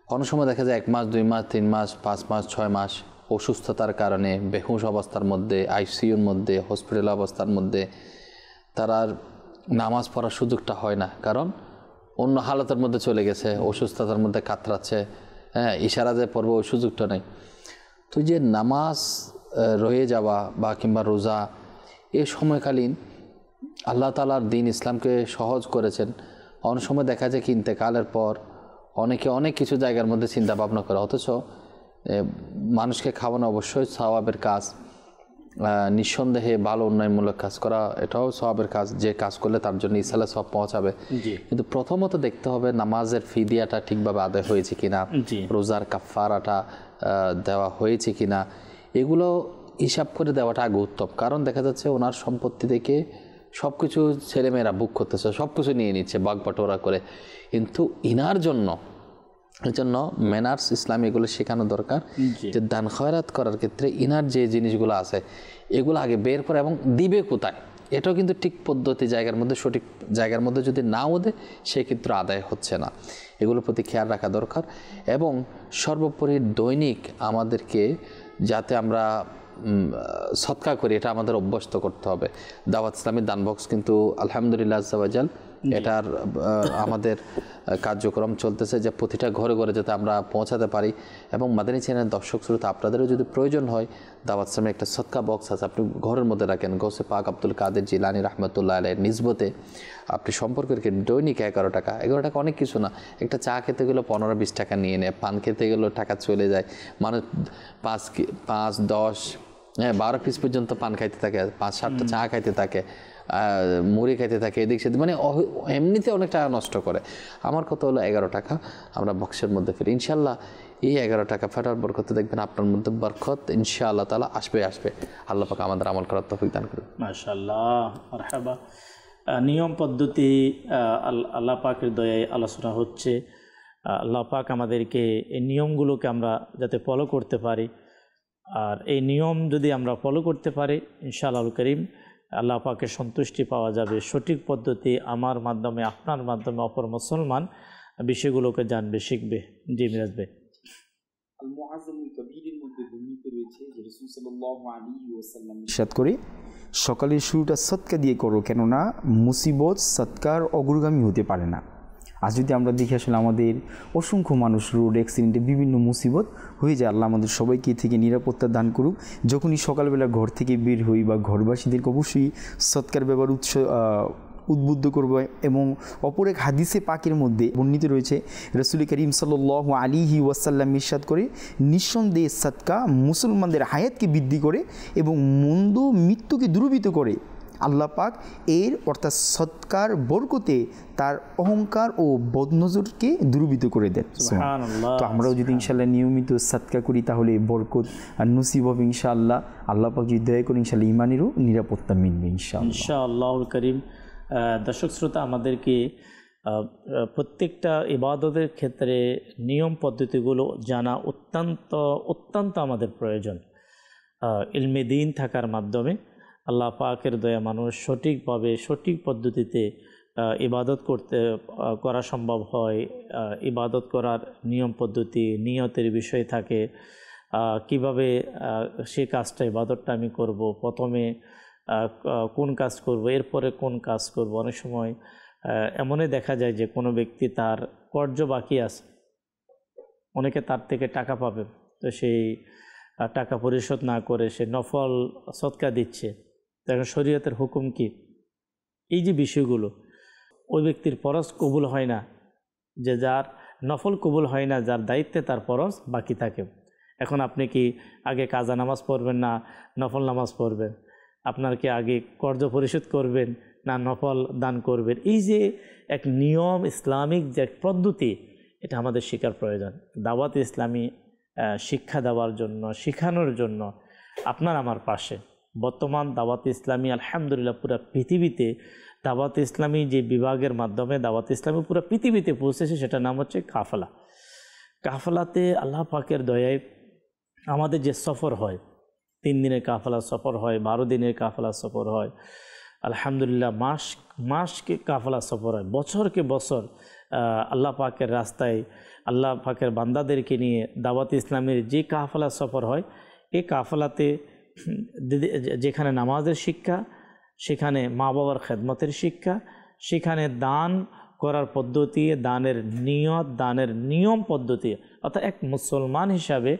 কোনো সময় দেখা যায় 1 মাস, 2 মাস, 3 মাস, 5 মাস, 6 মাস অসুস্থতার কারণে বেহুশ অবস্থার মধ্যে, আইসিইউর মধ্যে, হসপিটাল অবস্থার মধ্যে তারা নামাজ পড়ার সুযোগটা হয় না, কারণ অন্য হালতের মধ্যে চলে গেছে, অসুস্থতার মধ্যে কাতরাচ্ছে, হ্যাঁ, ইশারা যে পড়বো ওই সুযোগটা নেই। তো যে নামাজ রয়ে যাওয়া বা কিংবা রোজা, এ সময়কালীন আল্লাহ তাআলার দ্বীন ইসলামকে সহজ করেছেন। অনেক সময় দেখা যায় কি ইন্তেকালের পর অনেকে অনেক কিছু জায়গার মধ্যে চিন্তা ভাবনা করে, অথচ মানুষকে খাওয়ানো অবশ্যই সওয়াবের কাজ, নিঃসন্দেহে ভালো উন্নয়নমূলক কাজ করা এটাও সওয়াবের কাজ, যে কাজ করলে তার জন্য ইসালে সওয়াব পৌঁছাবে। কিন্তু প্রথমত দেখতে হবে নামাজের ফিদিয়াটা ঠিকভাবে আদায় হয়েছে কিনা, রোজার কাফারাটা দেওয়া হয়েছে কিনা, এগুলো হিসাব করে দেওয়াটা আগে উত্তম। কারণ দেখা যাচ্ছে ওনার সম্পত্তি থেকে সব কিছু ছেলেমেয়েরা বুক করতেছে, সব কিছু নিয়ে নিচ্ছে বাগবাটোয়ারা করে, কিন্তু ইনার জন্য এই জন্য ম্যানার্স ইসলাম এগুলো শেখানো দরকার, যে দান খয়রাত করার ক্ষেত্রে ইনার যে জিনিসগুলো আছে এগুলো আগে বের করে এবং দিবে কোথায়, এটাও কিন্তু ঠিক পদ্ধতি জায়গার মধ্যে, সঠিক জায়গার মধ্যে যদি নাও দেয় সেক্ষেত্রে আদায় হচ্ছে না। এগুলোর প্রতি খেয়াল রাখা দরকার। এবং সর্বোপরি দৈনিক আমাদেরকে যাতে আমরা সৎকা করি এটা আমাদের অভ্যস্ত করতে হবে। দাওয়াত ইসলামী দান বক্স কিন্তু আলহামদুলিল্লাহ আজ্জা ওয়া জাল এটার আমাদের কার্যক্রম চলতেছে, যে প্রতিটা ঘরে ঘরে যাতে আমরা পৌঁছাতে পারি। এবং মাদানী চ্যানেলের দর্শক শ্রোতা, আপনাদেরও যদি প্রয়োজন হয়, দাওয়াত ইসলামের একটা সৎকা বক্স আছে, আপনি ঘরের মধ্যে রাখেন। গৌসে পাক আব্দুল কাদের জিলানী রাহমাতুল্লাহ আলাইহির নিসবতে আপনি সম্পর্ক রেখে দৈনিক 11 টাকা, 11 টাকা অনেক কিছু না। একটা চা খেতে গেলে 15-20 টাকা নিয়ে নেয়, পান খেতে গেলেও টাকা চলে যায়। মানুষ 5, 10, 12 পিস পর্যন্ত পান খাইতে থাকে, 5-7টা চা খাইতে থাকে, মুড়ি খাইতে থাকে, এদিক সেদিক, মানে এমনিতে অনেক টাকা নষ্ট করে। আমার কথা হলো 11 টাকা আমরা বক্সের মধ্যে ফিরি। ইনশাল্লাহ এই 11 টাকা ফেরার বরকতে দেখবেন আপনার মধ্যে বরকত ইনশাআল্লাহ তাআলা আসবে। আল্লাহ পাক আমাদের আমল করার তৌফিক দান করুন। মাশাআল্লাহ, মারহাবা। নিয়ম পদ্ধতি আল্লাহ পাকের দয়ায় আলোচনা হচ্ছে। আল্লাহ পাক আমাদেরকে এই নিয়মগুলোকে আমরা যাতে ফলো করতে পারি, আর এই নিয়ম যদি আমরা ফলো করতে পারি ইনশাআল্লাহ করিম আল্লাহ পাকের সন্তুষ্টি পাওয়া যাবে। সঠিক পদ্ধতি আমার মাধ্যমে, আপনার মাধ্যমে অপর মুসলমান বিষয়গুলোকে জানবে, শিখবে। জি মিরাজ ভাই। ইরশাদ করে সকালের শুরুটা সৎকা দিয়ে করো, কেননা মুসিবত সৎকার অগ্রগামী হতে পারে না। আজ যদি আমরা দেখি আসলে আমাদের অসংখ্য মানুষ রোড অ্যাক্সিডেন্টে বিভিন্ন মুসিবত হয়ে যায়। আল্লাহ আমাদের সবাইকে থেকে নিরাপত্তা দান করুক। যখনই সকালবেলা ঘর থেকে বের হই বা ঘরবাসীদেরকে অবশ্যই সৎকার ব্যাপার উদ্বুদ্ধ করব। এবং অপর এক হাদিসে পাকের মধ্যে বর্ণিত রয়েছে, রাসূল করিম সাল্লাল্লাহু আলাইহি ওয়াসাল্লাম ইরশাদ করে, নিঃসন্দেহে সৎকা মুসলমানদের হায়াতকে বৃদ্ধি করে এবং মন্দ মৃত্যুকে দূরীভূত করে। আল্লাহ পাক এর অর্থাৎ সৎকার বরকতে তার অহংকার ও বদনজরকে দূরীভূত করে দেন। তো আমরাও যদি ইনশাআল্লাহ নিয়মিত সৎকা করি তাহলে বরকত আর নসিব হবে ইনশাআল্লাহ। আল্লাহ পাক যদি দয়া করে ইনশাআল্লাহ ইমানেরও নিরাপত্তা মিলবে ইনশাআল্লাহ। ইনশাআল্লাহুল করিম দর্শক শ্রোতা, আমাদেরকে প্রত্যেকটা ইবাদতের ক্ষেত্রে নিয়ম পদ্ধতিগুলো জানা অত্যন্ত আমাদের প্রয়োজন। ইলমে দ্বীন থাকার মাধ্যমে আল্লাহ পাকের দয়া মানুষ সঠিকভাবে সঠিক পদ্ধতিতে ইবাদত করা সম্ভব হয়। ইবাদত করার নিয়ম পদ্ধতি, নিয়তের বিষয় থাকে, কিভাবে সে কাজটা ইবাদতটা আমি করব, প্রথমে কোন কাজ করব, এরপরে কোন কাজ করব। অনেক সময় এমনই দেখা যায় যে কোনো ব্যক্তি তার কর্য বাকি আছে, অনেকে তার থেকে টাকা পাবে, তো সেই টাকা পরিশোধ না করে সে নফল সদকা দিচ্ছে। তখন শরীয়তের হুকুম কি? এই যে বিষয়গুলো, ওই ব্যক্তির ফরজ কবুল হয় না, যে যার নফল কবুল হয় না, যার দায়িত্বে তার ফরজ বাকি থাকে। এখন আপনি কি আগে কাজা নামাজ পড়বেন না নফল নামাজ পড়বেন? আপনার কি আগে কর্জ পরিশোধ করবেন না নফল দান করবেন? এই যে এক নিয়ম, ইসলামিক যে এক পদ্ধতি, এটা আমাদের শেখার প্রয়োজন। দাওয়াত ইসলামী শিক্ষা দেওয়ার জন্য, শেখানোর জন্য আপনার আমার পাশে বর্তমান দাওয়াত ইসলামী আলহামদুলিল্লাহ পুরো পৃথিবীতে দাওয়াত ইসলামী যে বিভাগের মাধ্যমে দাওয়াত ইসলামী পুরো পৃথিবীতে পৌঁছেছে, সেটার নাম হচ্ছে কাফেলা। কাফেলাতে আল্লাহ পাকের দয়ায় আমাদের যে সফর হয়, 3 দিনের কাফেলা সফর হয়, 12 দিনের কাফেলা সফর হয়, আলহামদুলিল্লাহ মাসকে কাফেলা সফর হয়, বছরকে বছর আল্লাহ পাকের রাস্তায় আল্লাহ পাকের বান্দাদেরকে নিয়ে দাওয়াত ইসলামের যে কাফেলা সফর হয়, এই কাফেলাতে যেখানে নামাজের শিক্ষা, সেখানে মা বাবার খেদমতের শিক্ষা, সেখানে দান করার পদ্ধতি, দানের নিয়ত, দানের নিয়ম পদ্ধতি, অর্থাৎ এক মুসলমান হিসাবে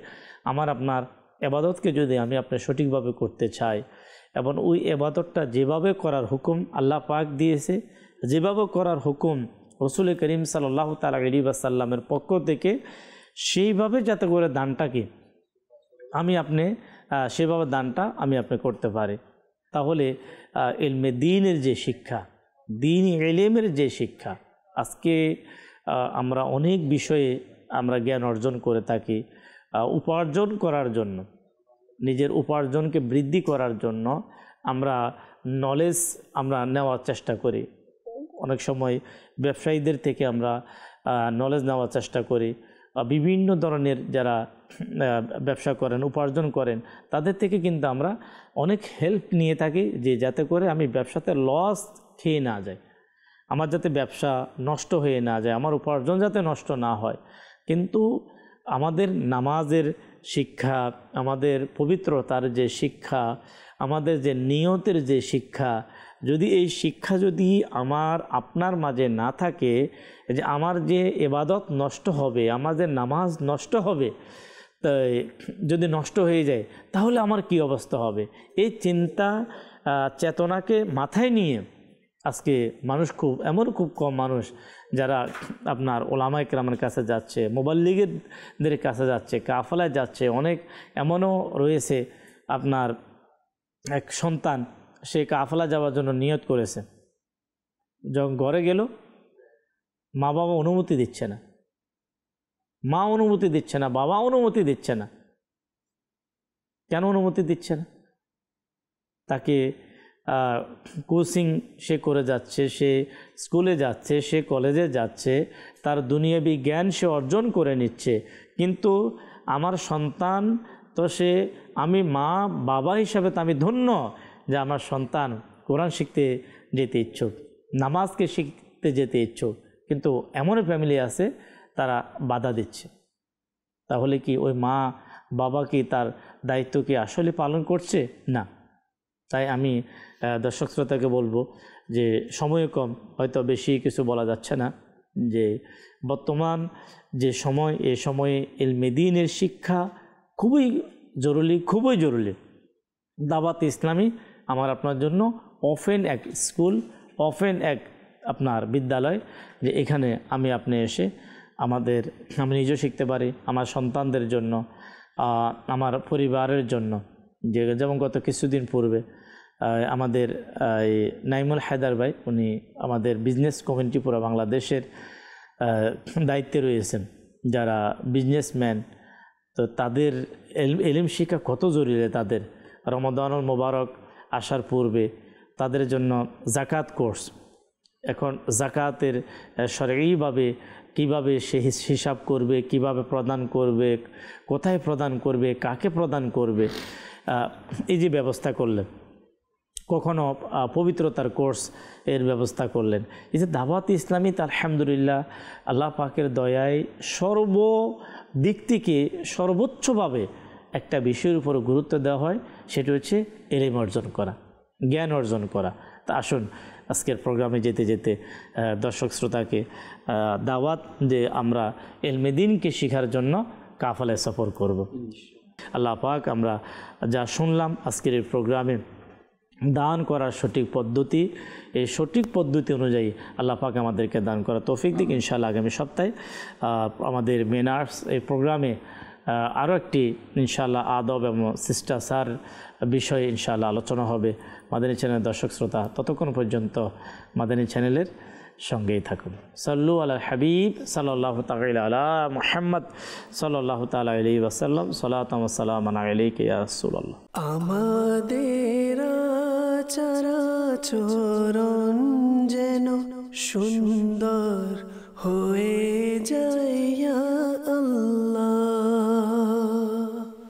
আমার আপনার এবাদতকে যদি আমি আপনার সঠিকভাবে করতে চাই, এবং ওই এবাদতটা যেভাবে করার হুকুম আল্লাহ পাক দিয়েছে, যেভাবে করার হুকুম রসুল করিম সাল্লাল্লাহু তাআলা আলাইহি ওয়াসাল্লামের পক্ষ থেকে, সেইভাবে যাতে করে দানটাকে আমি আপনি সেভাবে দানটা আমি আপনি করতে পারি, তাহলে ইলমে দ্বীনের যে শিক্ষা, দ্বীনি ইলমের যে শিক্ষা, আজকে আমরা অনেক বিষয়ে আমরা জ্ঞান অর্জন করে থাকি উপার্জন করার জন্য, নিজের উপার্জনকে বৃদ্ধি করার জন্য আমরা নলেজ আমরা নেওয়ার চেষ্টা করি। অনেক সময় ব্যবসায়ীদের থেকে আমরা নলেজ নেওয়ার চেষ্টা করি, বিভিন্ন ধরনের যারা ব্যবসা করেন, উপার্জন করেন, তাদের থেকে কিন্তু আমরা অনেক হেল্প নিয়ে থাকি, যে যাতে করে আমি ব্যবসাতে লস খেয়ে না যাই, আমার যাতে ব্যবসা নষ্ট হয়ে না যায়, আমার উপার্জন যাতে নষ্ট না হয়। কিন্তু আমাদের নামাজের শিক্ষা, আমাদের পবিত্রতার যে শিক্ষা, আমাদের যে নিয়তের যে শিক্ষা, যদি এই শিক্ষা যদি আমার আপনার মাঝে না থাকে, যে আমার যে ইবাদত নষ্ট হবে, আমার যে নামাজ নষ্ট হবে, তাই যদি নষ্ট হয়ে যায় তাহলে আমার কি অবস্থা হবে, এই চিন্তা চেতনাকে মাথায় নিয়ে আজকে মানুষ খুব কম মানুষ যারা আপনার ওলামা ইকরামের কাছে যাচ্ছে, মুবাল্লিগদের কাছে যাচ্ছে, কাফেলায় যাচ্ছে। অনেক এমনও রয়েছে আপনার এক সন্তান, সে কাফেলা যাওয়ার জন্য নিয়ত করেছে, যখন ঘরে গেল মা বাবা অনুমতি দিচ্ছে না, মা অনুমতি দিচ্ছে না, বাবা অনুমতি দিচ্ছে না। কেন অনুমতি দিচ্ছে না? তাকে কোচিং সে করে যাচ্ছে, সে স্কুলে যাচ্ছে, সে কলেজে যাচ্ছে, তার দুনিয়াবি জ্ঞান সে অর্জন করে নিচ্ছে, কিন্তু আমার সন্তান তো আমি মা বাবা হিসাবে তো আমি ধন্য যে আমার সন্তান কোরআন শিখতে যেতে ইচ্ছুক, নামাজকে শিখতে যেতে ইচ্ছুক, কিন্তু এমন ফ্যামিলি আছে তারা বাধা দিচ্ছে। তাহলে কি ওই মা বাবা কি তার দায়িত্ব কি আসলে পালন করছে? না। তাই আমি দর্শক শ্রোতাকে বলবো যে সময় কম, হয়তো বেশি কিছু বলা যাচ্ছে না, যে বর্তমান যে সময়, এই সময়ে ইলমে দ্বীনের শিক্ষা খুবই জরুরি। দাওয়াত ইসলামী আমার আপনার জন্য ওপেন এক স্কুল, ওপেন এক আপনার বিদ্যালয়, যে এখানে আপনি এসে আমি নিজেও শিখতে পারি, আমার সন্তানদের জন্য, আমার পরিবারের জন্য। যেমন গত কিছুদিন পূর্বে আমাদের নাইমুল হায়দার ভাই, উনি আমাদের বিজনেস কমিউনিটি পুরো বাংলাদেশের দায়িত্বে রয়েছেন, যারা বিজনেসম্যান, তো তাদের ইলম শিক্ষা কত জরুরি। তাদের রমাদানুল মোবারক আসার পূর্বে তাদের জন্য জাকাত কোর্স, এখন জাকাতের শরঈভাবে কিভাবে সে হিসাব করবে, কিভাবে প্রদান করবে, কোথায় প্রদান করবে, কাকে প্রদান করবে, এই যে ব্যবস্থা করলেন, কখনো পবিত্রতার কোর্স এর ব্যবস্থা করলেন। এই যে দাওয়াত ইসলামী, আলহামদুলিল্লাহ আল্লাহ পাকের দয়ায় সর্বদিক থেকে সর্বোচ্চভাবে একটা বিষয়ের উপর গুরুত্ব দেওয়া হয়, সেটা হচ্ছে ইলম অর্জন করা, জ্ঞান অর্জন করা। তা আসুন আজকের প্রোগ্রামে যেতে যেতে দর্শক শ্রোতাকে দাওয়াত যে আমরা ইলমে দ্বীনকে শেখার জন্য কাফেলায় সফর করব। আল্লাহ পাক আমরা যা শুনলাম আজকের এই প্রোগ্রামে, দান করার সঠিক পদ্ধতি, এই সঠিক পদ্ধতি অনুযায়ী আল্লাহ পাক আমাদেরকে দান করা তৌফিক দিক। ইনশাআল্লাহ আগামী সপ্তাহে আমাদের মেনার্স এই প্রোগ্রামে আরও একটি ইনশাআল্লাহ আদব এবং শিষ্টাচার বিষয়ে ইনশাআল্লাহ আলোচনা হবে। মাদানী চ্যানেলের দর্শক শ্রোতা ততক্ষণ পর্যন্ত মাদানী চ্যানেলের সঙ্গেই থাকুন। সাল্লু আলা হাবিব সাল্লাল্লাহু তাআলা আলা মুহাম্মদ সাল্লাল্লাহু তাআলা আলাইহি ওয়াসাল্লাম। সালাতাম ওয়া সালামান আলাইকা ইয়া রাসূলুল্লাহ। আমাদের চরাচরণ যেন সুন্দর হয়ে